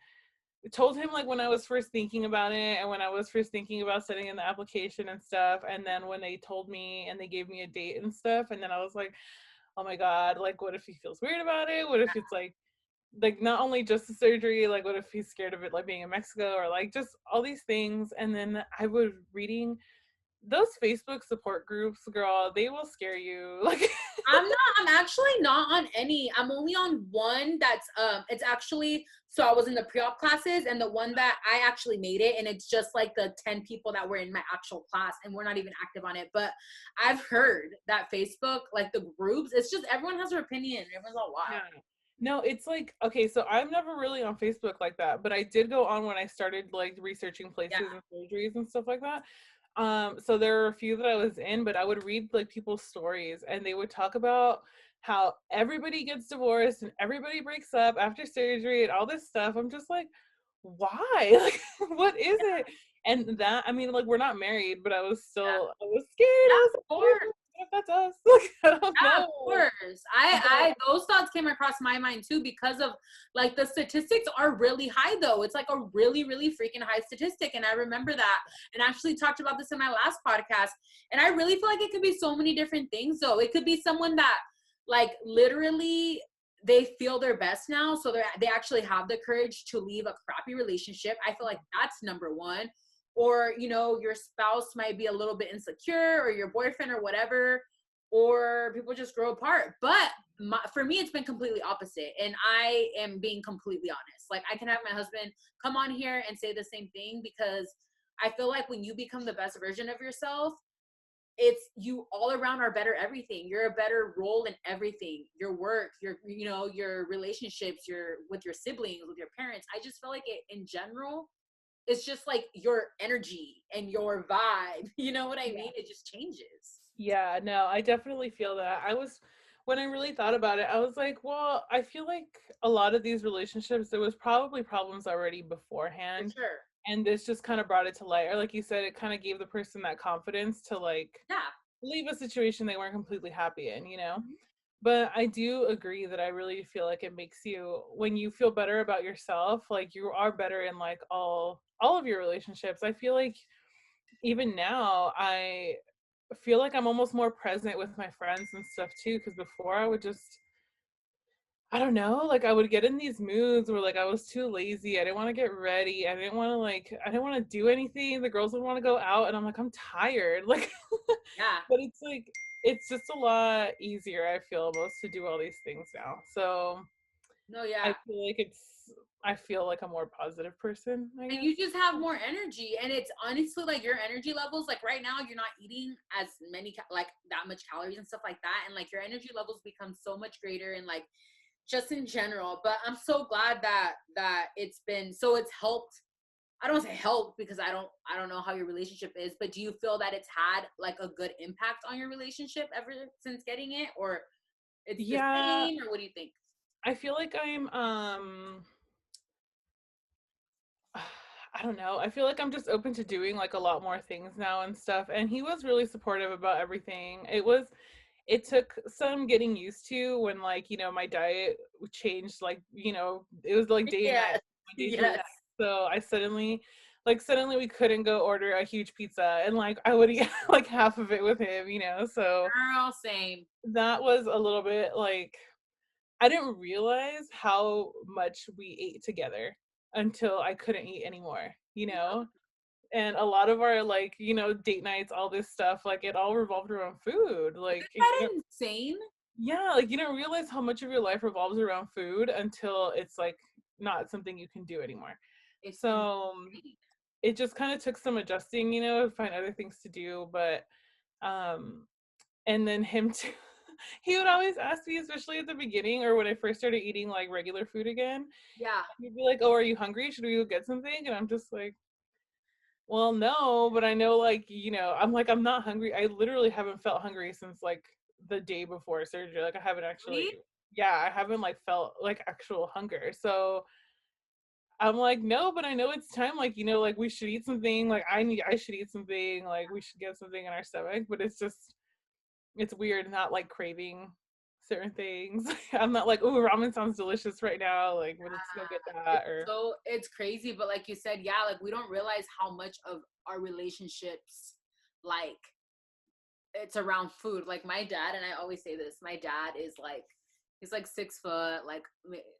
told him like when I was first thinking about it, and when I was first thinking about sending in the application and stuff, and then when they told me and they gave me a date and stuff, and then I was like, oh my God, like what if he feels weird about it? What if it's like not only just the surgery, like what if he's scared of it like being in Mexico, or like just all these things. And then I was reading those Facebook support groups, girl, they will scare you. Like I'm actually not on any. I'm only on one that's it's actually, so I was in the pre-op classes, and the one that I actually made it, and it's just like the 10 people that were in my actual class, and we're not even active on it. But I've heard that Facebook, like the groups, it's just everyone has their opinion. Everyone's all wild. yeah. No, it's like, okay, so I'm never really on Facebook like that, but I did go on when I started like researching places and surgeries and stuff like that. So there were a few that I was in, but I would read like people's stories, and they would talk about how everybody gets divorced and everybody breaks up after surgery and all this stuff. I'm just like, why? Like, what is it? And that, I mean, like, we're not married, but I was scared. I was like, what if that's us? Like, I don't know. Of course. I those thoughts came across my mind too, because of like the statistics are really high though. It's like a really, really freaking high statistic. And I remember that, and I actually talked about this in my last podcast. And I really feel like it could be so many different things though. It could be someone that like literally they feel their best now. So they actually have the courage to leave a crappy relationship. I feel like that's number one. Or, you know, your spouse might be a little bit insecure, or your boyfriend or whatever, or people just grow apart. But for me, it's been completely opposite. And I am being completely honest. Like, I can have my husband come on here and say the same thing, because I feel like when you become the best version of yourself, it's you all around are better everything. You're a better role in everything. Your work, your, you know, your relationships, your with your siblings, with your parents. I just feel like it in general, it's just like your energy and your vibe. You know what I mean? It just changes. Yeah, no, I definitely feel that. When I really thought about it, I was like, well, I feel like a lot of these relationships, there was probably problems already beforehand. For sure. And this just kind of brought it to light. Or like you said, it kind of gave the person that confidence to like leave a situation they weren't completely happy in, you know? But I do agree that I really feel like it makes you, when you feel better about yourself, like you are better in like all of your relationships. I feel like even now I feel like I'm almost more present with my friends and stuff too, because before I would just, I don't know, like I would get in these moods where like I was too lazy. I didn't want to get ready. I didn't want to do anything. The girls would want to go out, and I'm like, I'm tired. Like, but it's like, it's just a lot easier, I feel almost, to do all these things now. So No, yeah. I feel like a more positive person, I And guess. you just have more energy, and it's honestly like your energy levels, like right now you're not eating as many like that much calories and stuff like that, and like your energy levels become so much greater, and like just in general. But I'm so glad that it's been, so it's helped. I don't want to say help because I don't know how your relationship is, but do you feel that it's had like a good impact on your relationship ever since getting it, or it's the Yeah, same, or what do you think? I feel like I'm I don't know. I feel like I'm just open to doing like a lot more things now and stuff. And he was really supportive about everything. It took some getting used to when, like, my diet changed, like, it was like day and night, Yes, Monday through yes. night. So I suddenly we couldn't go order a huge pizza, and like I would eat like half of it with him. So Girl, same. that was a little bit like, I didn't realize how much we ate together until I couldn't eat anymore. And a lot of our, like, date nights, all this stuff, like it all revolved around food. Isn't Like, that insane? yeah, like you don't realize how much of your life revolves around food until it's like not something you can do anymore. It's So insane. it just kind of took some adjusting, to find other things to do. But um and then him too, he would always ask me, especially at the beginning or when I first started eating like regular food again, Yeah. he'd be like, "Oh, are you hungry? Should we go get something?" And I'm just like, well, no, but I know, like, I'm like, I'm not hungry. I literally haven't felt hungry since like the day before surgery. Like, I haven't Really? actually, yeah, I haven't like felt like actual hunger. So I'm like, no, but I know it's time. Like, like we should eat something. Like, I should eat something. Like, we should get something in our stomach. But it's weird not like craving certain things. I'm not like, oh, ramen sounds delicious right now. Like, well, let's go get that. Or It's crazy, but like you said, yeah, like we don't realize how much of our relationships, like, it's around food. Like my dad, and I always say this, my dad is like, he's like 6 foot, like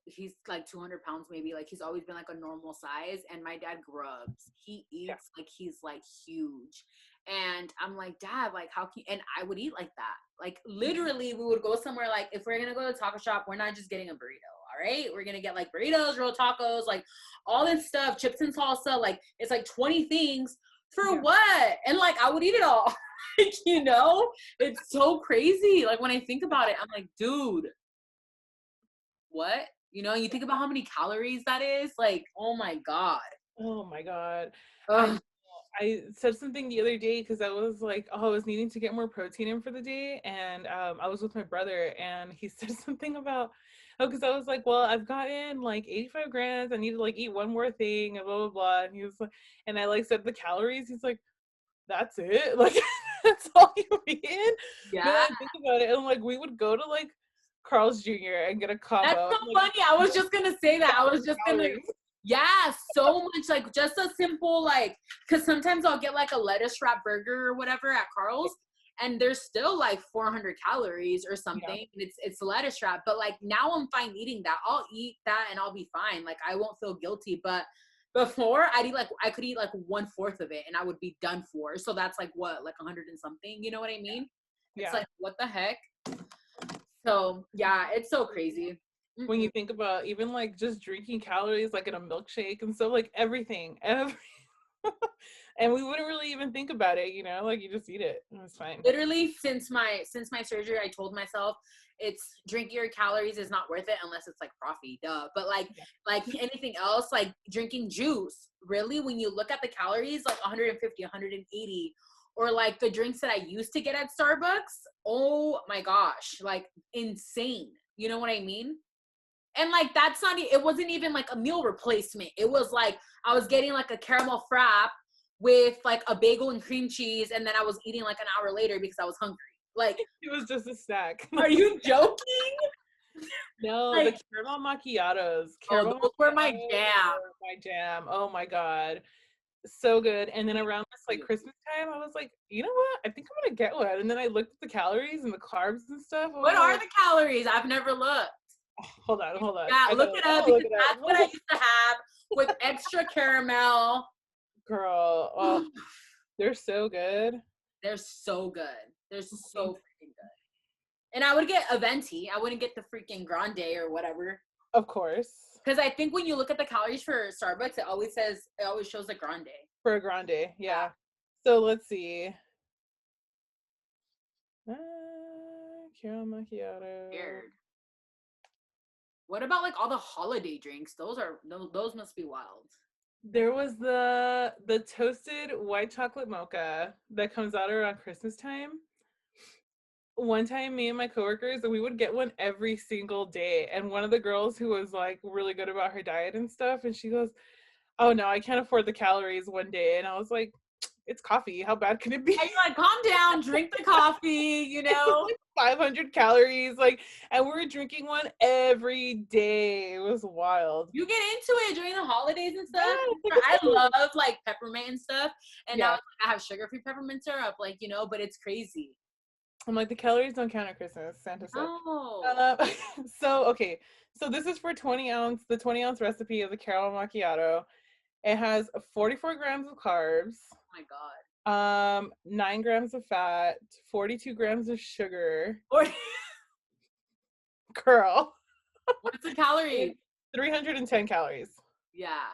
he's like 200 pounds maybe. Like he's always been like a normal size, and my dad grubs. He yeah, eats like he's like huge. And I'm like, Dad, like how can you? And I would eat like that. Like literally, we would go somewhere, like if we're gonna go to a taco shop, we're not just getting a burrito. All right, we're gonna get like burritos, roll tacos, like all this stuff, chips and salsa. Like it's like 20 things for yeah. what? And like I would eat it all. Like, it's so crazy. Like when I think about it, I'm like, dude, what? You think about how many calories that is. Like, oh my God. Oh my God. I Ugh. know. I said something the other day because I was like, oh, I was needing to get more protein in for the day. And I was with my brother and he said something about, oh, because I was like, well, I've gotten like 85 grams. I need to like eat one more thing and blah, blah, blah. And he was like, and I like said the calories. He's like, that's it? Like, that's all you eat? But then Yeah. I think about it and like we would go to like Carl's Jr. and get a That's combo. so I'm like, funny. I was just gonna say that. I was just gonna, calories. yeah, so much. Like just a simple, like, because sometimes I'll get like a lettuce wrap burger or whatever at Carl's, and there's still like 400 calories or Yeah. something. And it's lettuce wrap, but like now I'm fine eating that. I'll eat that and I'll be fine. Like I won't feel guilty. But before I could eat like 1/4 of it and I would be done for. So that's like what, like 100 and something. You know what I mean? It's Yeah. like what the heck. So yeah, it's so crazy. When Mm-mm. you think about even like just drinking calories like in a milkshake and stuff, like every and we wouldn't really even think about it, like you just eat it and it's fine. Literally since my surgery, I told myself it's drinking your calories is not worth it unless it's like coffee, duh. But like anything else, like drinking juice, really, when you look at the calories, like 150, 180, or like the drinks that I used to get at Starbucks, oh my gosh, like insane. You know what I mean? And like that's not it wasn't even like a meal replacement. It was like I was getting like a caramel frap with like a bagel and cream cheese, and then I was eating like an hour later because I was hungry. Like, It was just a snack. are you joking? No, the Like, caramel macchiatos. oh, Caramel those were my macchiatos jam. were my jam. Oh my God. So good. And then around this like Christmas time, I was like, you know what? I think I'm gonna get one. And then I looked at the calories and the carbs and stuff. I What was are like, the calories? I've never looked. oh, hold on, hold on. Yeah, I look know, it I'm up gonna look because it that's what I up. used to have with extra caramel. Girl, oh, they're so good. They're so good. They're so Mhm. freaking good. And I would get a venti. I wouldn't get the freaking grande or whatever. Of course. Because I think when you look at the calories for Starbucks, it always shows the grande. For a grande, Yeah. yeah. So let's see. Caramel macchiato. Weird. What about like all the holiday drinks? Those must be wild. There was the toasted white chocolate mocha that comes out around Christmas time. One time, me and my coworkers, we would get one every single day. And one of the girls who was like really good about her diet and stuff, and she goes, "Oh no, I can't afford the calories one day." And I was like, "It's coffee. How bad can it be?" And you're like, calm down, drink the coffee, you know? Like 500 calories, like, and we were drinking one every day. It was wild. You get into it during the holidays and stuff. Yeah, I love like peppermint and stuff. And now yeah. it's like, I have sugar-free peppermint syrup, like, but it's crazy. I'm like, the calories don't count at Christmas, Santa said. Oh. So okay, so this is for 20-ounce recipe of the caramel macchiato. It has 44 grams of carbs, Oh my God. 9 grams of fat, 42 grams of sugar. Or Girl, what's the calorie? 310 calories. Yeah.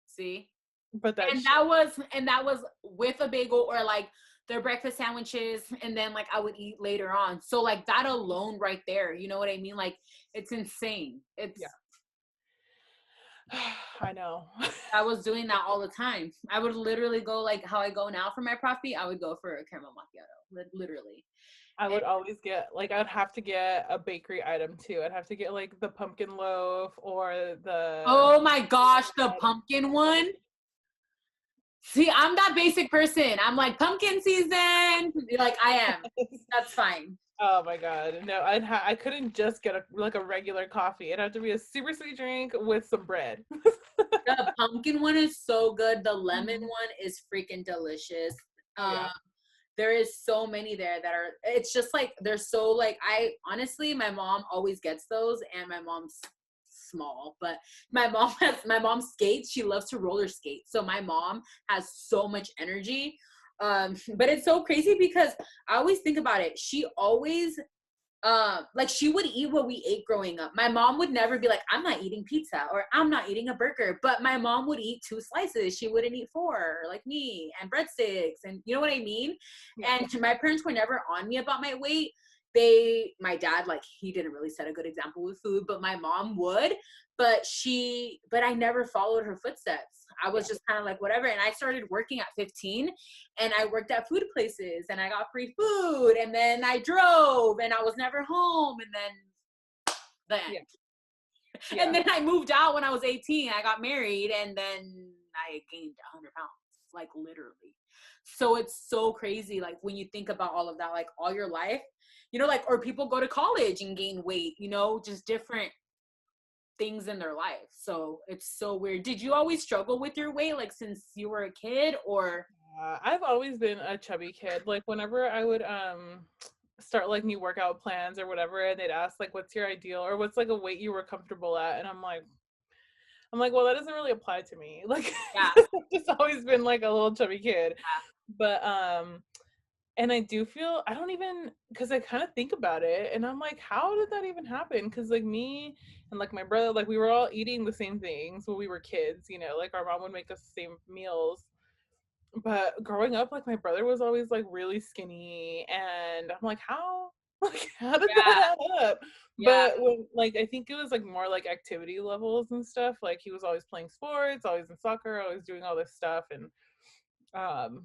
See? But And that was with a bagel or like their breakfast sandwiches, and then like I would eat later on. So like that alone right there, you know what I mean? Like it's insane. It's I know. I was doing that all the time. I would literally go like how I go now for my coffee. I would go for a caramel macchiato, literally. I would always get like I'd have to get a bakery item too. I'd have to get like the pumpkin loaf or the Oh my gosh, the pumpkin one. See, I'm that basic person. I'm like pumpkin season. Like I am. That's fine. Oh my god. No, I couldn't just get a regular coffee. It'd have to be a super sweet drink with some bread. The pumpkin one is so good. The lemon one is freaking delicious. Yeah. There is so many there that are, it's just like, they're so like, honestly, my mom always gets those, and my mom's small, but my mom skates. She loves to roller skate. So my mom has so much energy. But it's so crazy because I always think about it. She always like she would eat what we ate growing up. My mom would never be like, I'm not eating pizza or I'm not eating a burger, but my mom would eat 2 slices. She wouldn't eat 4 like me, and breadsticks, and you know what I mean? Yeah. And my parents were never on me about my weight. My dad, like, he didn't really set a good example with food, but my mom would. But I never followed her footsteps. I was just kind of like whatever. And I started working at 15, and I worked at food places, and I got free food, and then I drove, and I was never home, and then the end. Yeah. And then I moved out when I was 18. I got married, and then I gained 100 pounds, like literally. So it's so crazy, like when you think about all of that, like all your life, like, or people go to college and gain weight, just different things in their life. So it's so weird. Did you always struggle with your weight, like since you were a kid, or? I've always been a chubby kid. Like whenever I would start like new workout plans or whatever, and they'd ask like, "What's your ideal?" or "What's like a weight you were comfortable at?" and I'm like, well, that doesn't really apply to me. Like, Yeah. I've just always been like a little chubby kid. Yeah. But and I do feel I don't even because I kind of think about it, and I'm like, how did that even happen? Because like me and like my brother, like we were all eating the same things when we were kids. Like our mom would make us the same meals. But growing up, like my brother was always like really skinny, and I'm like, how? Like, how did that add up? Yeah. But when, like, I think it was like more like activity levels and stuff. Like he was always playing sports, always in soccer, always doing all this stuff, and um,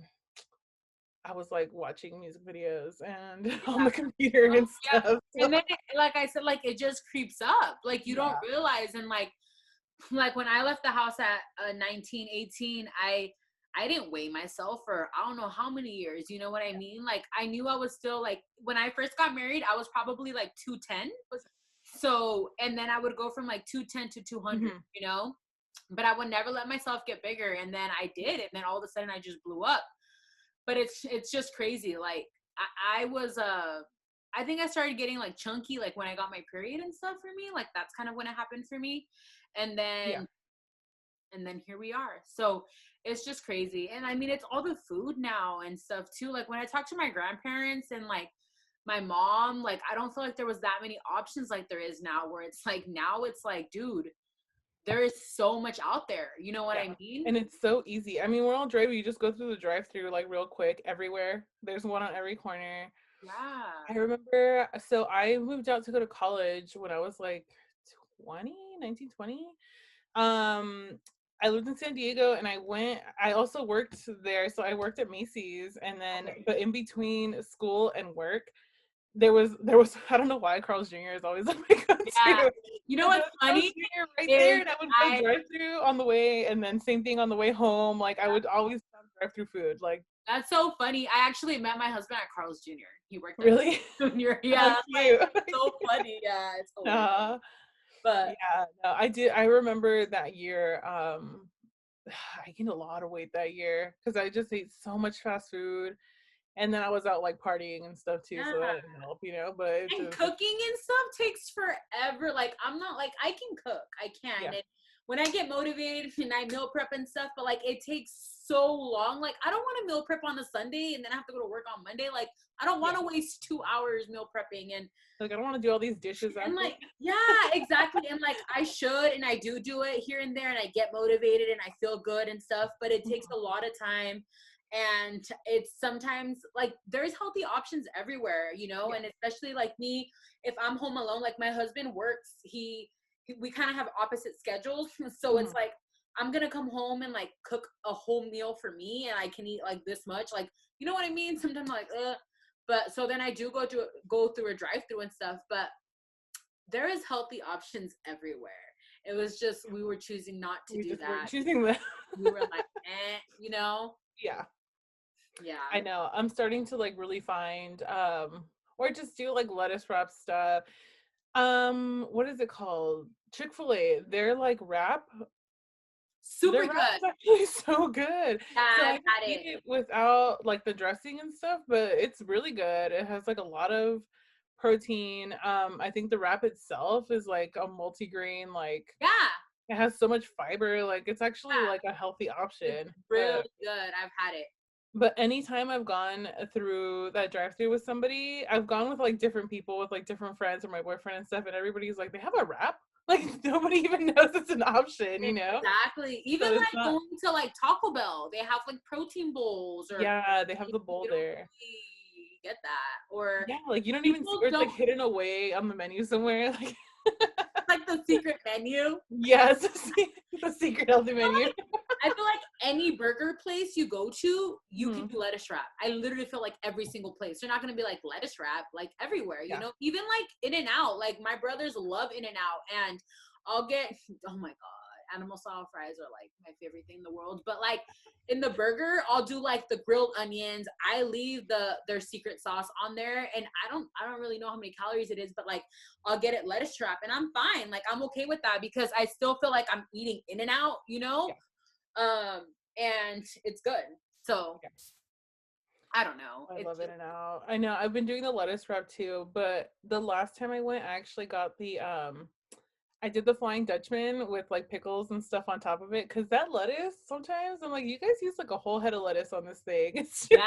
I was like watching music videos and on the computer and Yeah. stuff. So, And then, like I said, like it just creeps up. Like you don't yeah, realize, and like when I left the house at 19, 18, I didn't weigh myself for I don't know how many years. You know what I mean? Like I knew I was still like when I first got married, I was probably like 210. So and then I would go from like 210 to 200. But I would never let myself get bigger, and then I did, and then all of a sudden I just blew up. But it's just crazy. Like I was I think I started getting like chunky like when I got my period and stuff for me. Like that's kind of when it happened for me. And yeah, then here we are. So it's just crazy. And I mean it's all the food now and stuff too. Like when I talk to my grandparents and like my mom, like, I don't feel like there was that many options like there is now, where it's like, now it's like, dude, there is so much out there. You know what Yeah. I mean? And it's so easy. I mean, we're all driving. You just go through the drive-through like real quick everywhere. There's one on every corner. Yeah. I remember, so I moved out to go to college when I was like 1920. I lived in San Diego and I also worked there. So I worked at Macy's, and then, but in between school and work, there was I don't know why Carl's Jr. is always like my go-to. Yeah. You know what's Carl's funny Jr. right is there, and I would go drive through on the way, and then same thing on the way home. Like I would always drive through food. Like, that's so funny. I actually met my husband at Carl's Jr. He worked at really? Jr. How Yeah, cute. like, so funny. Yeah, it's hilarious. But Yeah, no, I did. I remember that year. I gained a lot of weight that year because I just ate so much fast food, and then I was out like partying and stuff too, so that yeah. didn't help, But it And just, cooking and stuff takes forever. Like, I'm not like, I can cook. I can. yeah, And when I get motivated and I meal prep and stuff, but like it takes so long. Like, I don't want to meal prep on a Sunday and then I have to go to work on Monday. Like, I don't want to waste 2 hours meal prepping. And like I don't want to do all these dishes and after. like, yeah, exactly. And like, I should, and I do it here and there, and I get motivated and I feel good and stuff, but it takes a lot of time. And it's sometimes like there's healthy options everywhere, and especially like me, if I'm home alone, like my husband works, we kind of have opposite schedules. So it's like, I'm gonna come home and like cook a whole meal for me, and I can eat like this much, like, you know what I mean? Sometimes I'm like, but so then I do go through a drive-through and stuff, but there is healthy options everywhere. It was just, we were choosing not to do that. Choosing that. We were like, Yeah. Yeah. I know. I'm starting to like really find or just do like lettuce wrap stuff. What is it called? Chick-fil-A. Their like wrap. Super Their wrap good. is actually so good. Yeah, So I I've had eat it. it without like the dressing and stuff, but it's really good. It has like a lot of protein. I think the wrap itself is like a multigrain, like Yeah. it has so much fiber. Like it's actually Yeah. like a healthy option. It's really good. I've had it. But anytime I've gone through that drive-through with somebody, I've gone with like different people, with like different friends or my boyfriend and stuff, and everybody's like, they have a wrap? Like nobody even knows it's an option, Exactly. Even So like going to like Taco Bell, they have like protein bowls, or yeah, they have the bowl you don't there. really get that. Or Yeah, like you don't even see, people or it's like don't hidden away on the menu somewhere. Like like the secret menu. yes, the secret healthy menu. I feel like any burger place you go to, you can Mhm. do lettuce wrap. I literally feel like every single place. They're not gonna be like lettuce wrap, like everywhere, Even like In-N-Out. Like my brothers love In-N-Out, and I'll get, oh my god, animal style fries are like my favorite thing in the world. But like in the burger, I'll do like the grilled onions. I leave their secret sauce on there, and I don't really know how many calories it is, but like I'll get it lettuce wrap, and I'm fine. Like I'm okay with that because I still feel like I'm eating In-N-Out, Yeah. and it's good. So I don't know. I love In-N-Out. I know I've been doing the lettuce wrap too, but the last time I went, I actually got the I did the Flying Dutchman with like pickles and stuff on top of it, because that lettuce, sometimes I'm like, you guys use like a whole head of lettuce on this thing. It's Yeah,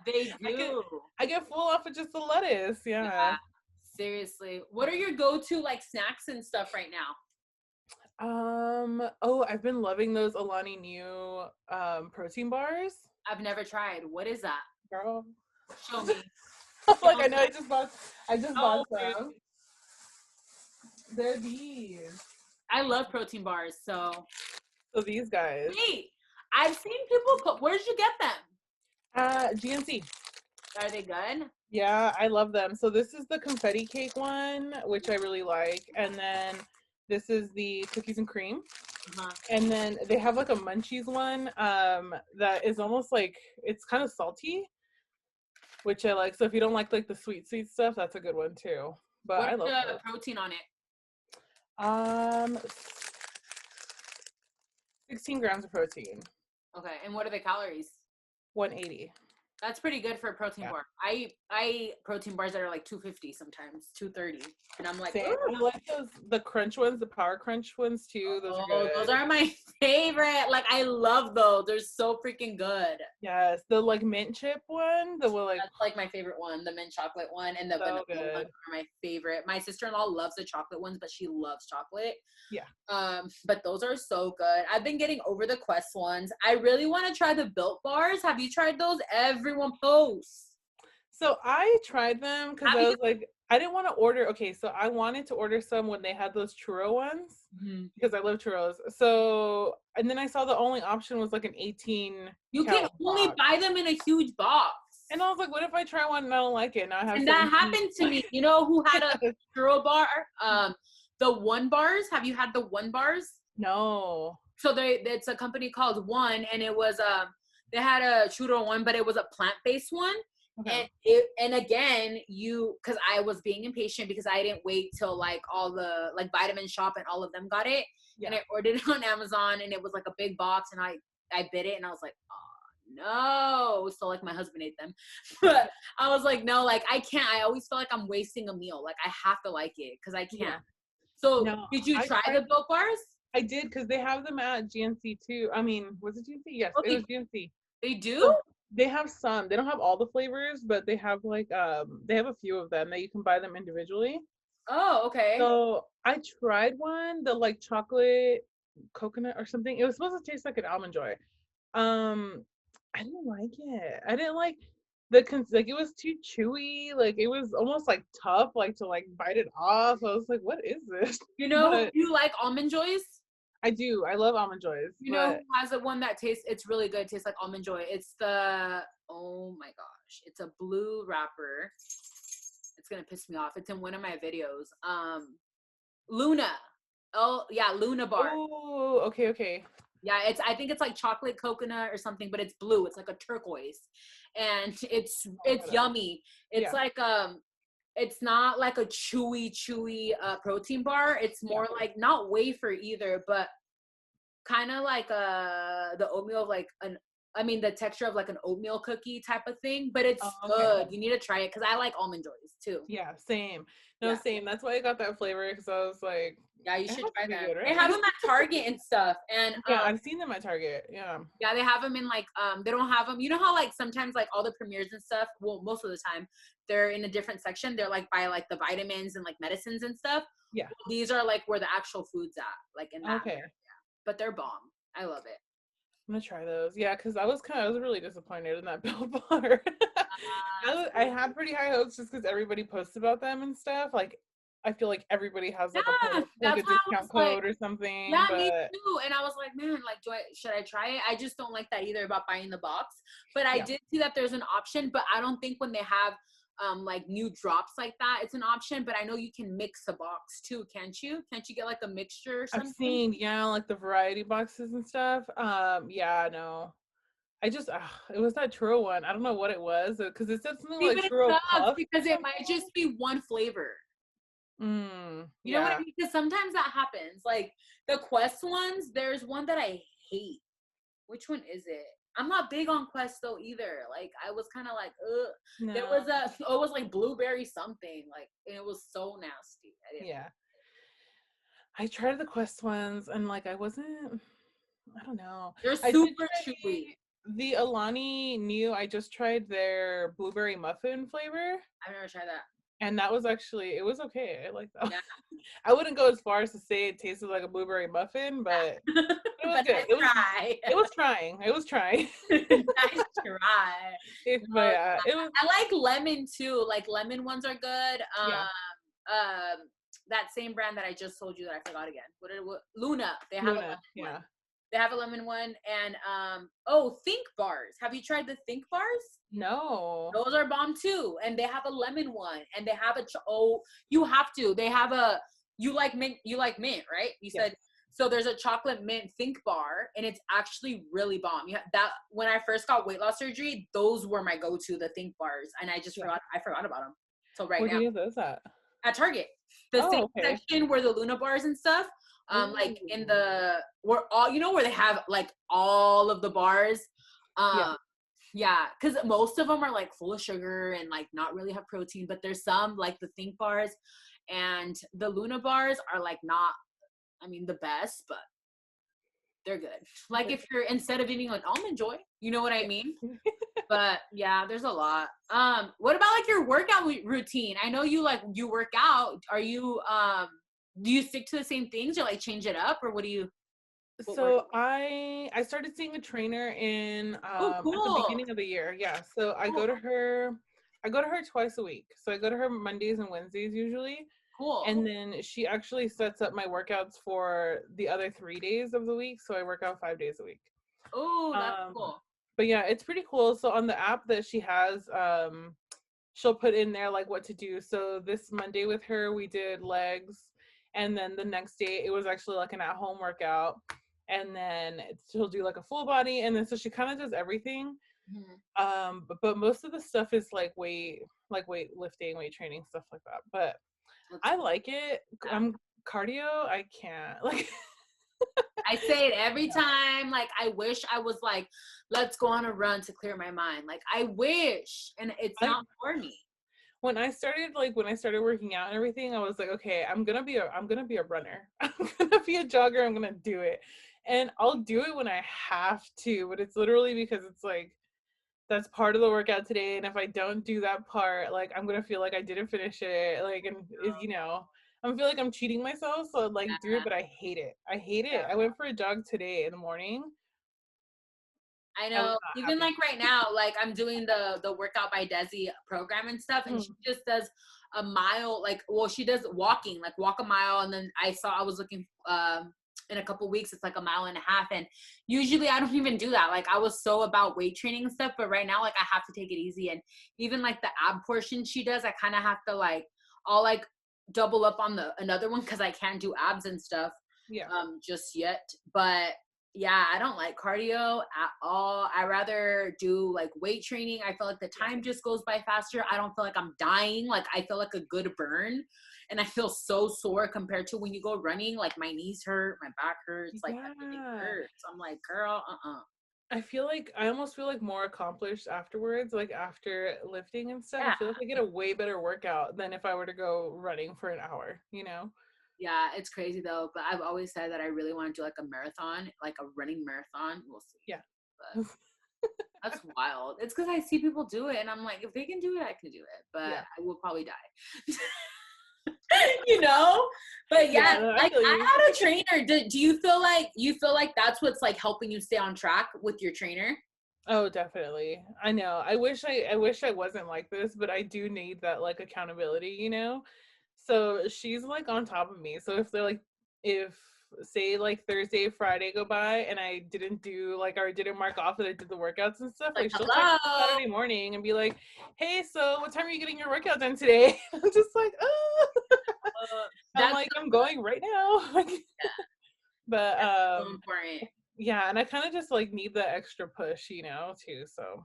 they do. I get full off of just the lettuce. Yeah. Seriously. What are your go-to like snacks and stuff right now? Oh, I've been loving those Alani New protein bars. I've never tried. What is that? Girl. Show me. Like I know I just bought Rude. some. They're these. I love protein bars. So These guys. wait, I've seen people put, where'd you get them? GNC. Are they good? Yeah, I love them. So this is the confetti cake one, which I really like. And then this is the cookies and cream. And then they have like a munchies one that is almost like, it's kind of salty, which I like. So if you don't like the sweet stuff, that's a good one too. But I love the protein on it? 16 grams of protein. Okay, and what are the calories? 180. That's pretty good for a protein Yeah. bar. I eat protein bars that are like 250 sometimes, 230. And I'm like, Same. I like the crunch ones, the power crunch ones too. Those are oh, good. those are my favorite. Like, I love those. They're so freaking good. Yes, the like mint chip one, the one like That's like my favorite one, the mint chocolate one, and the so vanilla one good. are my favorite. My sister-in-law loves the chocolate ones, but she loves chocolate. Yeah. But those are so good. I've been getting over the Quest ones. I really want to try the Built bars. Have you tried those? Everyone posts. So I tried them because Have I you? was like, I didn't want to order. Okay, so I wanted to order some when they had those churro ones Mhm. because I love churros. So, and then I saw the only option was like an 18 You can count only box. buy them in a huge box. And I was like, what if I try one and I don't like it? Now I have And that 17. happened to me. You know who had a churro bar? The One Bars. Have you had the One Bars? No. So it's a company called One, and it was they had a churro one, but it was a plant-based one. Okay. And again, because I was being impatient because I didn't wait till like all the like Vitamin Shop and all of them got it. Yeah. And I ordered it on Amazon, and it was like a big box, and I bit it, and I was like, oh no. So like my husband ate them. But I was like, no, like I can't. I always feel like I'm wasting a meal. Like I have to like it because I can't. Yeah. So No, did you I try tried the Built Bars? I did because they have them at GNC too. I mean, was it GNC? Yes, it Okay, was GNC. they do? So they have some. They don't have all the flavors, but they have like they have a few of them that you can buy them individually. Oh, okay. So I tried one, the like chocolate coconut or something. It was supposed to taste like an almond joy. Um, I didn't like it. I didn't like like it was too chewy. Like it was almost like tough, like to like bite it off. I was like, what is this? You know, But you like Almond Joys? I do. I love almond joys, You know but who has a one that tastes, it's really good, tastes like Almond Joy. It's oh my gosh. It's a blue wrapper. It's gonna piss me off. It's in one of my videos. Luna. Oh, yeah, Luna bar. oh, okay, okay. Yeah, I think it's like chocolate coconut or something, but it's blue. It's like a turquoise. And it's yummy. It's Yeah. like it's not like a chewy protein bar. It's more like not wafer either, but kind of like the oatmeal of like the texture of like an oatmeal cookie type of thing, but it's Oh, okay. good. You need to try it because I like Almond Joys too. Yeah, same. No, Yeah. same. That's why I got that flavor because I was like, Yeah, you it should has try to be them. good, They right? have them at Target and stuff. And Yeah, I've seen them at Target. Yeah. yeah, they have them in like they don't have them. You know how like sometimes like all the premieres and stuff, well, most of the time they're in a different section. They're like by like the vitamins and like medicines and stuff. Yeah. Well, these are like where the actual food's at, like in that. Okay. Area. But they're bomb. I love it. I'm gonna try those. Yeah, because I was really disappointed in that Built Bar. I had pretty high hopes just because everybody posts about them and stuff. Like, I feel like everybody has like a discount code or something. Yeah, but me too. And I was like, man, like, should I try it? I just don't like that either about buying the box. But I did see that there's an option, but I don't think when they have like new drops like that, it's an option. But I know you can mix a box too, can't you? Can't you get like a mixture or something? I've seen, like the variety boxes and stuff. Yeah, no. I just, it was that churro one. I don't know what it was because it said something like churro puff. Because it might just be one flavor. You know what I mean? Because sometimes that happens. Like the Quest ones, there's one that I hate. Which one is it? I'm not big on Quest though either. Like I was kind of like, ugh. No. There was it was like blueberry something. Like it was so nasty. I tried the Quest ones and like I don't know. They're super chewy. The Alani I just tried their blueberry muffin flavor. I've never tried that. And that was actually, it was okay. I like that. Yeah. I wouldn't go as far as to say it tasted like a blueberry muffin, but it was good. It was trying. Nice try. But yeah, I like lemon too. Like lemon ones are good. That same brand that I just told you that I forgot again. What Luna. They have a lemon one. They have a lemon one and Think bars. Have you tried the Think bars? No. Those are bomb too. And they have a lemon one and they have you have to. They have you like mint, right? You said so there's a chocolate mint Think bar and it's actually really bomb. When I first got weight loss surgery, those were my go-to, the Think bars. And I just forgot about them. So now. Where do you have those at? At Target. The same section where the Luna bars and stuff. Like in where they have like all of the bars. Yeah, because most of them are like full of sugar and like not really have protein, but there's some like the Think bars and the Luna bars are like not, I mean, the best, but they're good. Like if you're instead of eating like almond joy, you know what I mean? Yeah. But yeah, there's a lot. What about like your workout routine? I know you like you work out. Are you do you stick to the same things or like change it up or what do you what work? So I started seeing a trainer in Oh, at the cool. beginning of the year. Yeah. So Cool. I go to her twice a week. So I go to her Mondays and Wednesdays usually. Cool. And then she actually sets up my workouts for the other 3 days of the week. So I work out 5 days a week. Oh, that's Um, cool. but yeah, it's pretty cool. So on the app that she has, she'll put in there like what to do. So this Monday with her, we did legs. And then the next day, it was actually like an at-home workout. And then she'll do like a full body. And then so she kind of does everything. Mhm. But most of the stuff is like weight lifting, weight training, stuff like that. But That's I cool. like it. Cardio, I can't. Like I say it every time. Like, I wish I was like, let's go on a run to clear my mind. Like, I wish, and it's I not for me. when I started working out and everything, I was like, okay, I'm gonna be a runner. I'm gonna be a jogger. I'm gonna do it, and I'll do it when I have to. But it's literally because it's like that's part of the workout today, and if I don't do that part, like I'm gonna feel like I didn't finish it. Like, and you know, I feel like I'm cheating myself. So I'd like do it, Yeah, but I hate it. I hate it. yeah. I went for a jog today in the morning. I I was know. not Even happy. like right now, like I'm doing the workout by Desi program and stuff, and she Mm. just does a mile. Like, well, she does walking, like walk a mile, and then I was looking in a couple weeks, it's like a mile and a half, and usually I don't even do that. Like I was so about weight training and stuff, but right now, like I have to take it easy, and even like the ab portion she does, I kind of have to like I'll like double up on the another one because I can't do abs and stuff Yeah. just yet, but yeah, I don't like cardio at all. I rather do like weight training. I feel like the Yeah. time just goes by faster. I don't feel like I'm dying. Like I feel like a good burn. And I feel so sore compared to when you go running. Like my knees hurt, my back hurts, like everything Yeah. hurts. I'm like, girl, I almost feel like more accomplished afterwards, like after lifting and stuff. I Yeah. feel like I get a way better workout than if I were to go running for an hour, you know? Yeah, it's crazy though. But I've always said that I really want to do like a marathon, like a running marathon. We'll see. Yeah. But that's wild. It's because I see people do it, and I'm like, if they can do it, I can do it. But Yeah. I will probably die. you know? But Yeah, yeah, no, I like feel I you. had a trainer. Do you feel like that's what's like helping you stay on track with your trainer? Oh, definitely. I know. I wish I wasn't like this, but I do need that like accountability, you know? So she's like on top of me. So if they're like if say like Thursday, Friday go by and I didn't do like or I didn't mark off that I did the workouts and stuff, Like, like she'll text me hello. Saturday morning and be like, "Hey, so what time are you getting your workout done today?" I'm just like, "Oh." I'm That's like, "I'm going right now." Like but so important. yeah, and I kind of just like need the extra push, you know, too. So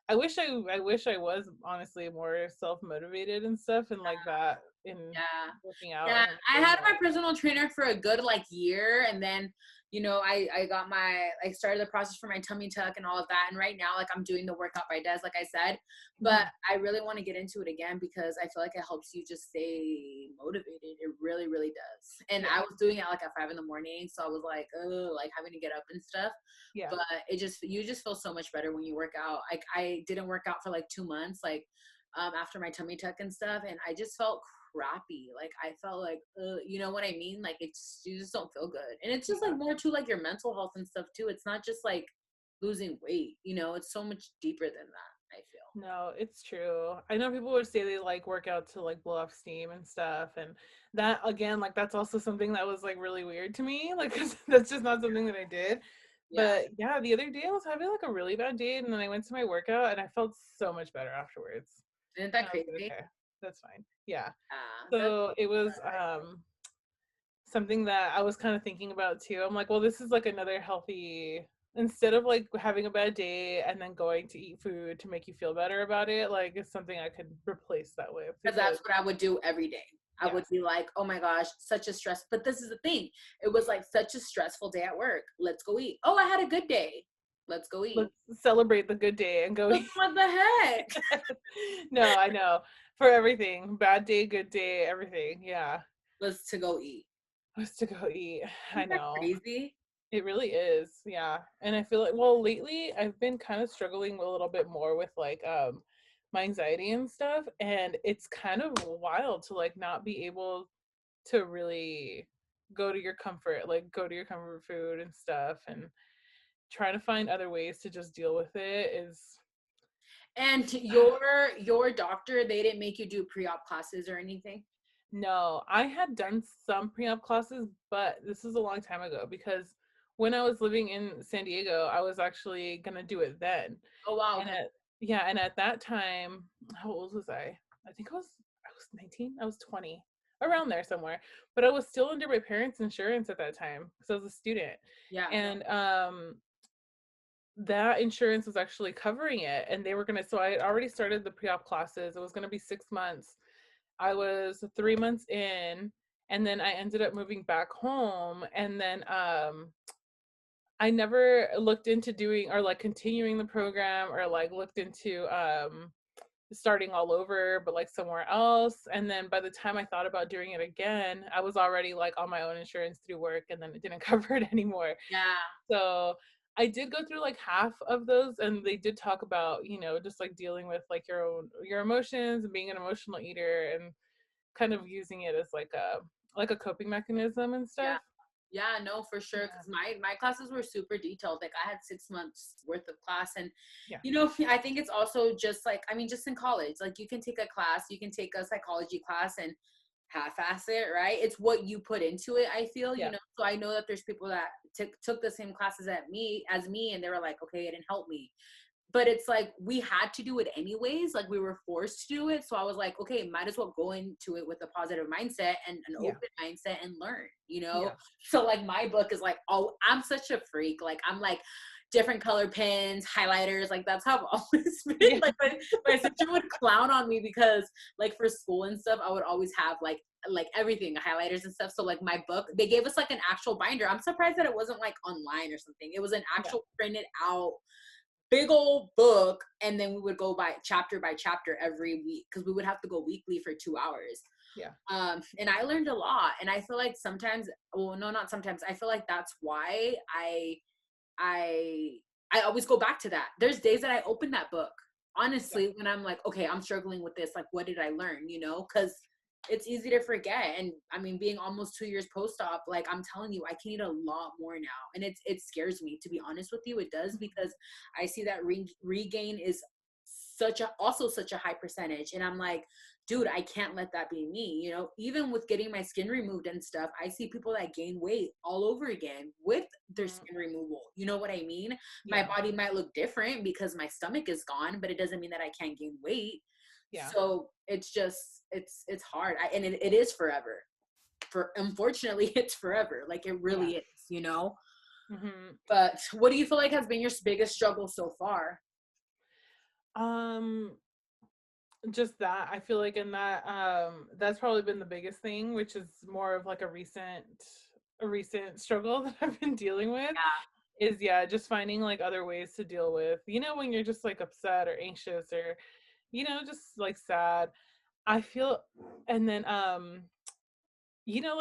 I wish I was honestly more self-motivated and stuff and like that in Yeah. working out Yeah, and I everything. had But my personal trainer for a good like year, and then I got my like started the process for my tummy tuck and all of that, and right now like I'm doing the workout by Des, like I said, but mhm. I really want to get into it again because I feel like it helps you just stay motivated. It really, really does. And Yeah, I was doing it like at 5 in the morning, so I was like, oh, like having to get up and stuff. yeah, But it just you just feel so much better when you work out. Like I didn't work out for like 2 months, like after my tummy tuck and stuff, and I just felt crappy. Like I felt like, you know what I mean? Like it's you just don't feel good, and it's just like yeah. more to like your mental health and stuff too. It's not just like losing weight. It's so much deeper than that. I feel. No, it's true. I know people would say they like work out to like blow off steam and stuff, and that again, like that's also something that was like really weird to me, like 'cause that's just not something that I did. Yeah, But yeah, the other day I was having like a really bad day, and then I went to my workout and I felt so much better afterwards. isn't And that I was like, crazy? okay, that's fine. Yeah. That's So it was something that I was kind of thinking about too. I'm like, well, this is like another healthy instead of like having a bad day and then going to eat food to make you feel better about it, like it's something I could replace that with because because that's what I would do every day. I yeah, would be like, oh my gosh, such a stress. But this is the thing. It was like such a stressful day at work. Let's go eat. Oh, I had a good day. Let's go eat. Let's celebrate the good day and go eat. What the heck? No, I know. For everything. Bad day, good day, everything. Yeah. Let's to go eat. Let's to go eat. I Isn't that know. crazy? It really is. Yeah. And I feel like, well, lately I've been kind of struggling a little bit more with like my anxiety and stuff. And it's kind of wild to like not be able to really go to your comfort food and stuff, and trying to find other ways to just deal with it is. And your doctor, they didn't make you do pre-op classes or anything? No, I had done some pre-op classes, but this is a long time ago because when I was living in San Diego, I was actually gonna do it then. Oh wow, And okay. at that time, how old was I? I think I was 19, I was 20, around there somewhere. But I was still under my parents' insurance at that time because I was a student. Yeah. And that insurance was actually covering it, and they were gonna, so I had already started the pre-op classes. It was gonna be 6 months. I was 3 months in, and then I ended up moving back home, and then I never looked into doing or like continuing the program, or like looked into starting all over, but like somewhere else. And then by the time I thought about doing it again, I was already like on my own insurance through work, and then it didn't cover it anymore. Yeah. So I did go through like half of those, and they did talk about, just like dealing with like your emotions and being an emotional eater, and kind of using it as like a coping mechanism and Yeah. stuff. Yeah, no, for sure. Yeah. Because my classes were super detailed. Like I had 6 months worth of class, and Yeah. I think it's also just like, I mean, just in college, like you can take a class, you can take a psychology class and half-ass it, right? It's what you put into it. I feel, Yeah. So I know that there's people that took the same classes as me, and they were like, okay, it didn't help me. But it's like we had to do it anyways, like we were forced to do it. So I was like, okay, might as well go into it with a positive mindset and an Yeah. open mindset and learn, Yeah. So like my book is like, oh, I'm such a freak. Like I'm like different color pens, highlighters, like that's how I've always been. Yeah. Like my sister would clown on me because like for school and stuff, I would always have like everything, highlighters and stuff. So like my book, they gave us like an actual binder. I'm surprised that it wasn't like online or something. It was an Yeah. actual printed out big old book, and then we would go by chapter every week because we would have to go weekly for 2 hours. Yeah. And I learned a lot, and I feel like sometimes, well, no, not sometimes, I feel like that's why I I always go back to that. There's days that I open that book Yeah. honestly when I'm like, okay, I'm struggling with this, like what did I learn, because it's easy to forget. And I mean, being almost 2 years post-op, like I'm telling you, I can eat a lot more now, and it scares me, to be honest with you. It does, because I see that regain is such a high percentage, and I'm like, dude, I can't let that be me. Even with getting my skin removed and stuff, I see people that gain weight all over again with their Mhm. skin removal. You know what I mean? My Yeah. body might look different because my stomach is gone, but it doesn't mean that I can't gain weight. Yeah. So it's just it's hard. And it is forever. For Unfortunately, it's forever. Like it Yeah. really is. Hmm. But what do you feel like has been your biggest struggle so far? Um, just that I feel like in that that's probably been the biggest thing, which is more of like a recent struggle that I've been dealing with, is yeah, just finding like other ways to deal with, when you're just like upset or anxious, or just like sad. I feel, and then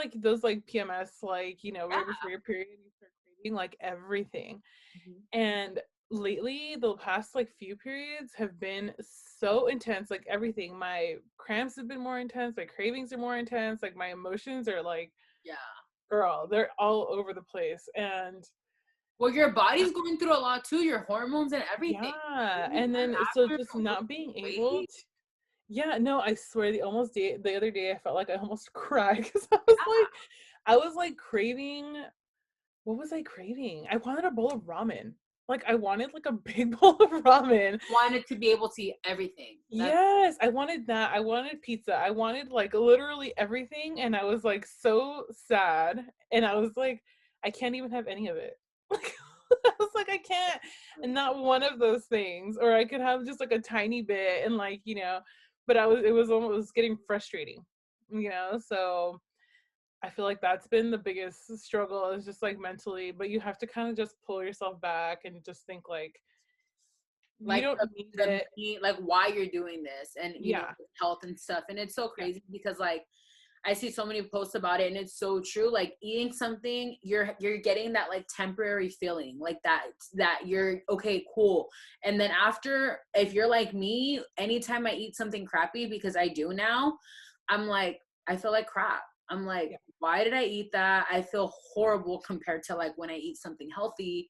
like those like PMS, like Yeah. right before your period, you start craving like everything. Mhm. And lately, the past like few periods have been so intense, like everything. My cramps have been more intense, my cravings are more intense, like my emotions are like, Yeah. girl, they're all over the place. And Well, your body's going through a lot too, your hormones and everything. yeah, Even and then so after just losing not being able weight. to, yeah, no, I swear the other day I felt like I almost cried because I was like craving. What was I craving? I wanted a bowl of ramen. Like I wanted like a big bowl of ramen. Wanted to be able to eat everything. That's Yes, I wanted that. I wanted pizza. I wanted like literally everything, and I was like so sad, and I was like, I can't even have any of it. Like I was like, I can't, and not one of those things. Or I could have just like a tiny bit, and like, but it was almost getting frustrating. So I feel like that's been the biggest struggle, is just like mentally, but you have to kind of just pull yourself back and just think like you Like don't need the it. like why you're doing this, and Yeah. health and stuff. And it's so Yeah. crazy because like I see so many posts about it, and it's so true. Like eating something, you're getting that like temporary feeling, like that you're okay, cool. And then after, if you're like me, anytime I eat something crappy, because I do now, I'm like, I feel like crap. I'm like, Yeah. why did I eat that? I feel horrible compared to like when I eat something healthy.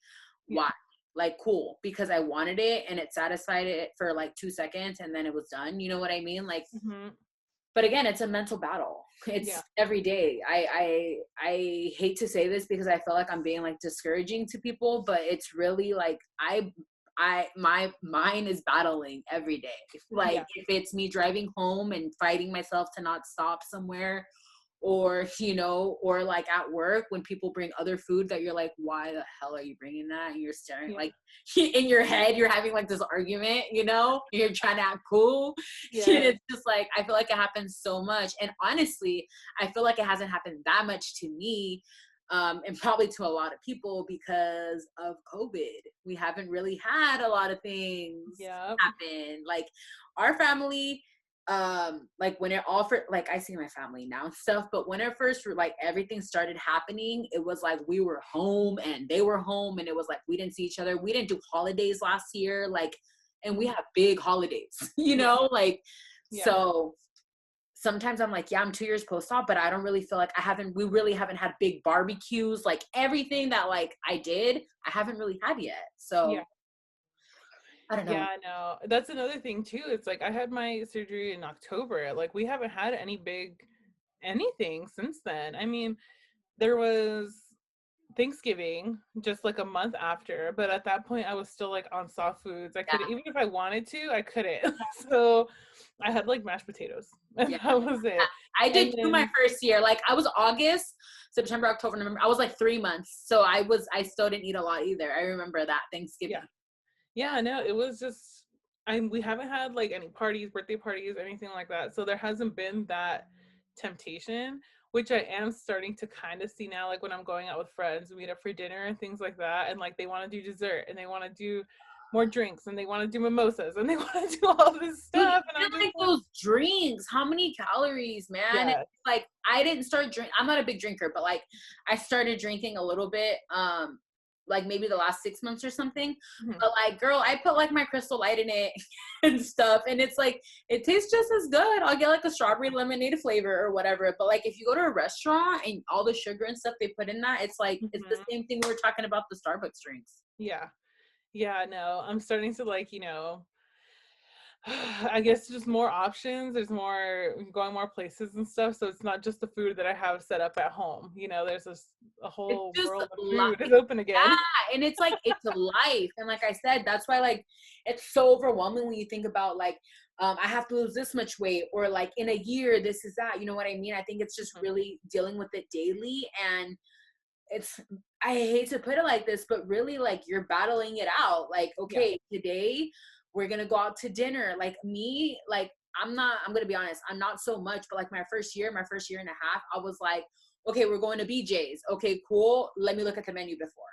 Yeah. Why? Like cool, because I wanted it and it satisfied it for like 2 seconds and then it was done. You know what I mean? Like, Hmm. but again, it's a mental battle. Yeah. It's every day. I hate to say this because I feel like I'm being like discouraging to people, but it's really like my mind is battling every day. Like Yeah. if it's me driving home and fighting myself to not stop somewhere, or or like at work when people bring other food that you're like, why the hell are you bringing that? And you're staring Yeah. like in your head you're having like this argument, you're trying to act cool. And Yeah. it's just like I feel like it happens so much, and honestly I feel like it hasn't happened that much to me, and probably to a lot of people because of COVID. We haven't really had a lot of things Yeah. happen. Like our family, like when it offered, like I see my family now and stuff, but when it first like everything started happening, it was like we were home and they were home, and it was like we didn't see each other. We didn't do holidays last year, like, and we Mhm. have big holidays, Yeah. like, Yeah. so sometimes I'm like, yeah, I'm 2 years post-op, but I don't really feel like we really haven't had big barbecues, like everything that like I did, I haven't really had yet. Yeah. So I don't Yeah, know. I know. That's another thing too. It's like I had my surgery in October. Like we haven't had any big anything since then. I mean, there was Thanksgiving just like a month after, but at that point I was still like on soft foods. I Yeah, couldn't, even if I wanted to, I couldn't. So I had like mashed potatoes and yeah. that was it. I And did too my then first year. Like I was August, September, October, November. I was like 3 months. So I still didn't eat a lot either. I remember that yeah. Thanksgiving. Yeah, no, it was just we haven't had like any parties, birthday parties, anything like that. So there hasn't been that temptation, which I am starting to kind of see now. Like when I'm going out with friends, we meet up for dinner and things like that, and like they want to do dessert and they want to do more drinks and they want to do mimosas and they want to do all this Dude, stuff, and I'm even just like like, those drinks, how many calories, man? It's yeah, like I didn't start drink. I'm not a big drinker, but like I started drinking a little bit, like maybe the last 6 months or something. mhm, But like, girl, I put like my Crystal Light in it and stuff, and it's like it tastes just as good. I'll get like a strawberry lemonade flavor or whatever. But like if you go to a restaurant and all the sugar and stuff they put in that, it's like it's the mhm, same thing we were talking about the Starbucks drinks. yeah, yeah, no, I'm starting to like, I guess just more options. There's more going more places and stuff. So it's not just the food that I have set up at home. There's a It's whole just world of life. food is open again. Yeah, and it's like it's a life, and like I said, that's why like it's so overwhelming when you think about like I have to lose this much weight, or like in a year this is that. You know what I mean? I think it's just Mhm. really dealing with it daily, and it's I hate to put it like this, but really like you're battling it out. Like Yeah. okay, today we're gonna go out to dinner. Like me, like I'm gonna be honest, I'm not so much, but like my first year and a half, I was like, okay, we're going to BJ's. Okay, cool. Let me look at the menu before.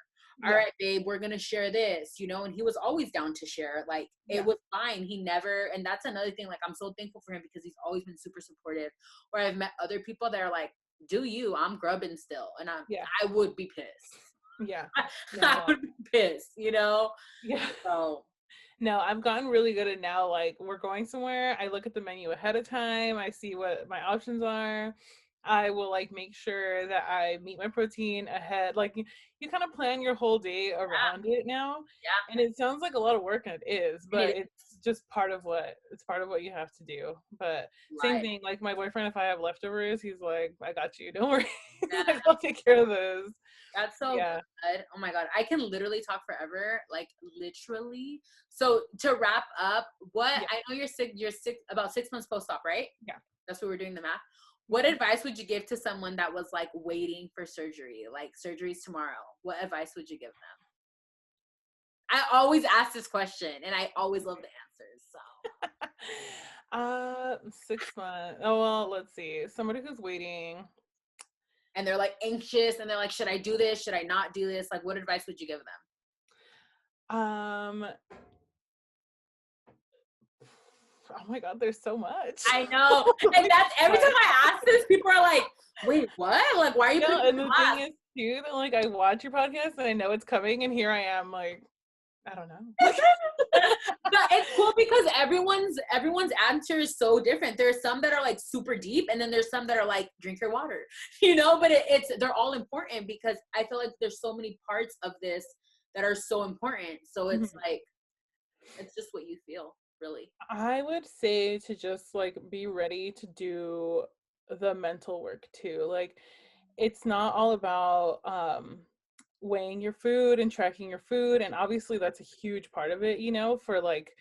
All Yeah. right, babe, we're gonna share this, and he was always down to share. Like it Yeah. was fine. He never, and that's another thing. Like I'm so thankful for him because he's always been super supportive. Where I've met other people that are like, do you? I'm grubbing still, and Yeah. I would be pissed. Yeah. I No. would be pissed. Yeah. So No, I've gotten really good at now. Like we're going somewhere, I look at the menu ahead of time. I see what my options are. I will like make sure that I meet my protein ahead. Like you kind of plan your whole day yeah, around it now. yeah, And it sounds like a lot of work, and it is, and but it it's just part of what you have to do. But is same life. thing, like my boyfriend, if I have leftovers, he's like, I got you, don't worry. Yeah, Like I'll take care of those. that's so Yeah. good. Oh my god, I can literally talk forever, like literally. So to wrap up, Yeah. I know you're sick. You're sick about 6 months post-op, right? Yeah. That's what we're doing the math. What Mhm. advice would you give to someone that was like waiting for surgery, like surgery's tomorrow? What advice would you give them? I always ask this question, and I always love the answers. So 6 months. Oh well, let's see. Somebody who's waiting. and they're like anxious and they're like, should I do this? Should I not do this? Like, what advice would you give them? Oh my God, there's so much. I know. And that's every time I ask this, people are like, wait, what? Like, why are you picking and the thing is too that like I watch your podcast and I know it's coming and here I am like, I don't know. But it's cool because everyone's answer is so different. There's some that are like super deep, and then there's some that are like, drink your water, but they're all important because I feel like there's so many parts of this that are so important. So it's like, it's just what you feel, really. I would say to just like be ready to do the mental work too. Like, it's not all about weighing your food and tracking your food, and obviously that's a huge part of it, for like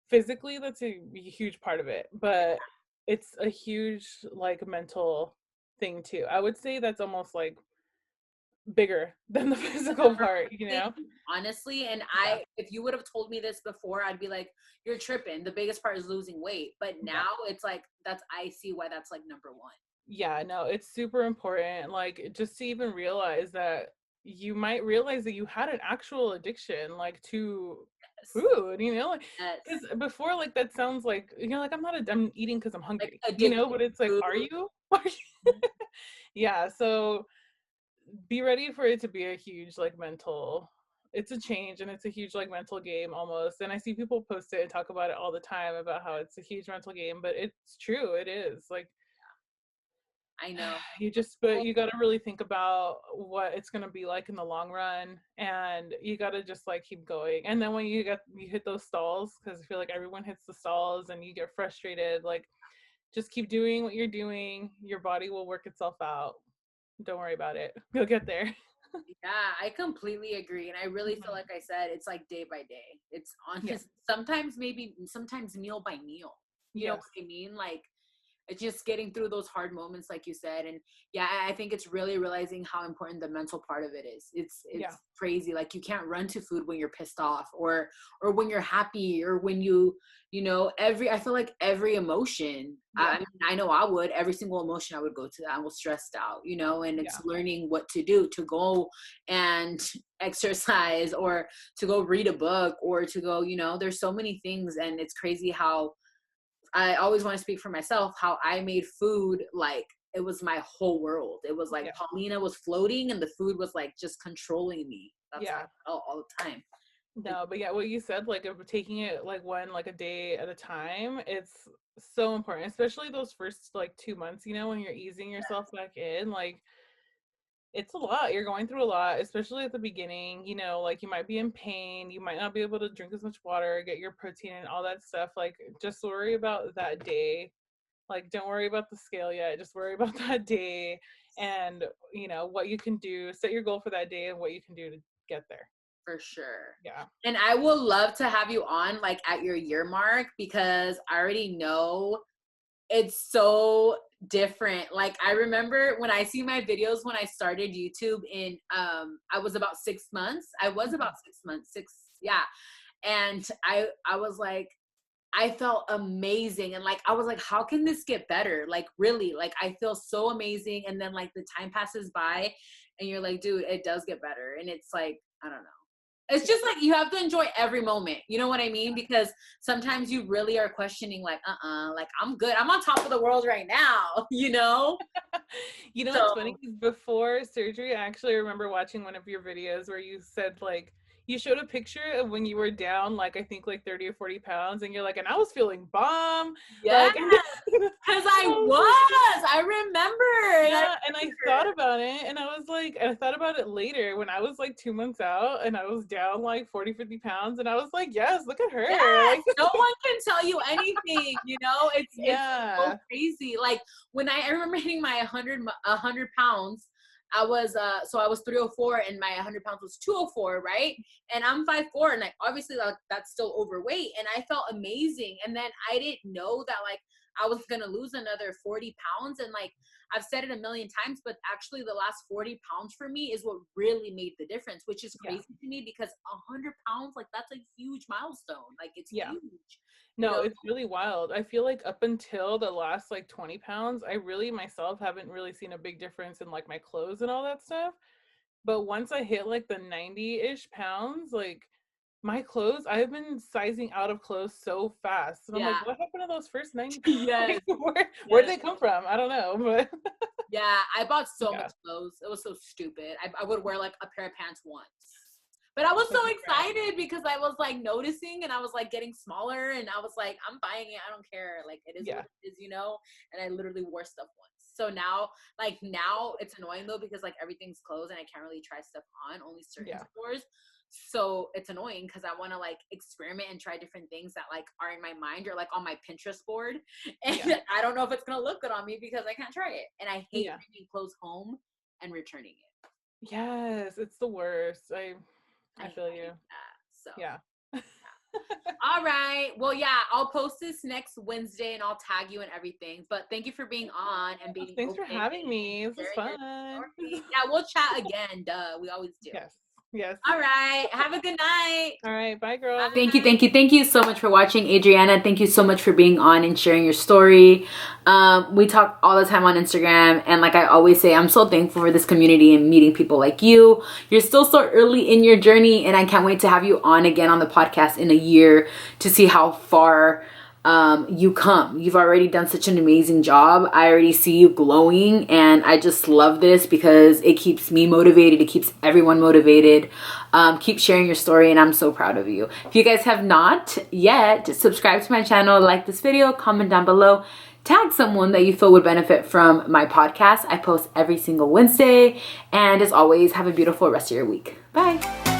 physically that's a huge part of it, but it's a huge like mental thing too. I would say that's almost like bigger than the physical part, honestly. And if you would have told me this before, I'd be like, you're tripping. The biggest part is losing weight. But now it's like, I see why that's like number one. Yeah, no, it's super important. Like, just to even realize that you might realize that you had an actual addiction, like to food, because before, like, that sounds like, like, I'm eating because I'm hungry, like, but it's like, are you? Yeah. So be ready for it to be a huge, like, it's a change, and it's a huge, like, mental game almost. And I see people post it and talk about it all the time about how it's a huge mental game, but it's true. It is like, I know. But you got to really think about what it's going to be like in the long run, and you got to just like keep going. And then when you hit those stalls, because I feel like everyone hits the stalls and you get frustrated, like, just keep doing what you're doing. Your body will work itself out. Don't worry about it. You'll get there. Yeah, I completely agree. And I really feel like I said, it's like day by day. It's honest. Sometimes meal by meal. You know what I mean? Like, it's just getting through those hard moments, like you said. And yeah, I think it's really realizing how important the mental part of it is. It's crazy. Like, you can't run to food when you're pissed off or when you're happy, or when I feel like every emotion, I know I would, every single emotion I would go to that. I was stressed out, and it's learning what to do, to go and exercise, or to go read a book, or to go, there's so many things. And it's crazy how I always want to speak for myself, how I made food like it was my whole world. It was like Paulina was floating and the food was like just controlling me. That's how I felt all the time. No, but what you said, like, of taking it like a day at a time, it's so important, especially those first like 2 months, when you're easing yourself back in. Like, it's a lot. You're going through a lot, especially at the beginning. Like, you might be in pain. You might not be able to drink as much water, get your protein and all that stuff. Like, just worry about that day. Like, don't worry about the scale yet. Just worry about that day, and what you can do. Set your goal for that day and what you can do to get there. For sure. Yeah. And I will love to have you on like at your year mark, because I already know it's so different. Like, I remember when I see my videos when I started YouTube in I was about 6 months. Yeah. And I was like, I felt amazing. And like, I was like, how can this get better? Like, really, like, I feel so amazing. And then like the time passes by and you're like, dude, it does get better. And it's like, I don't know. It's just like, you have to enjoy every moment. You know what I mean? Because sometimes you really are questioning, like, like, I'm good. I'm on top of the world right now, What's funny? Before surgery, I actually remember watching one of your videos where you said, like, you showed a picture of when you were down, like, I think like 30 or 40 pounds, and you're like, and I was feeling bomb. Yeah, because I remember. Yeah, and I thought about it, and I thought about it later when I was like 2 months out, and I was down like 40, 50 pounds, and I was like, yes, look at her. Yes, no one can tell you anything, it's so crazy. Like, when I remember hitting my 100 pounds, I was 304 and my 100 pounds was 204, right? And I'm 5'4", and like, obviously that's still overweight, and I felt amazing. And then I didn't know that like I was gonna lose another 40 pounds. And like, I've said it a million times, but actually the last 40 pounds for me is what really made the difference, which is crazy to me, because 100 pounds, like, that's a huge milestone. Like, it's huge. No, it's really wild. I feel like up until the last like 20 pounds, I really myself haven't really seen a big difference in like my clothes and all that stuff. But once I hit like the 90-ish pounds, like my clothes, I've been sizing out of clothes so fast. And I'm like, what happened to those first 90 pounds? Yes. Where'd they come from? I don't know. But yeah, I bought so much clothes. It was so stupid. I would wear like a pair of pants once. But I was so excited because I was like noticing and I was like getting smaller and I was like, I'm buying it. I don't care. Like it is what it is, you know? And I literally wore stuff once. So now it's annoying though because like everything's closed and I can't really try stuff on, only certain stores. So it's annoying because I want to like experiment and try different things that like are in my mind or like on my Pinterest board. And I don't know if it's going to look good on me because I can't try it. And I hate bringing clothes home and returning it. Yes, it's the worst. I feel you. So yeah. All right. Well, yeah, I'll post this next Wednesday and I'll tag you and everything. But thank you for being on and being Thanks for having me. This was fun. Yeah, we'll chat again. Duh. We always do. Yes. All right. Have a good night. All right. Bye, girl. Thank you so much for watching, Adriana. Thank you so much for being on and sharing your story. We talk all the time on Instagram. And like I always say, I'm so thankful for this community and meeting people like you. You're still so early in your journey. And I can't wait to have you on again on the podcast in a year to see how far you come. You've already done such an amazing job. I already see you glowing and I just love this because it keeps me motivated. It keeps everyone motivated. Keep sharing your story and I'm so proud of you. If you guys have not yet, subscribe to my channel, like this video, comment down below, tag someone that you feel would benefit from my podcast. I post every single Wednesday and as always, have a beautiful rest of your week. Bye.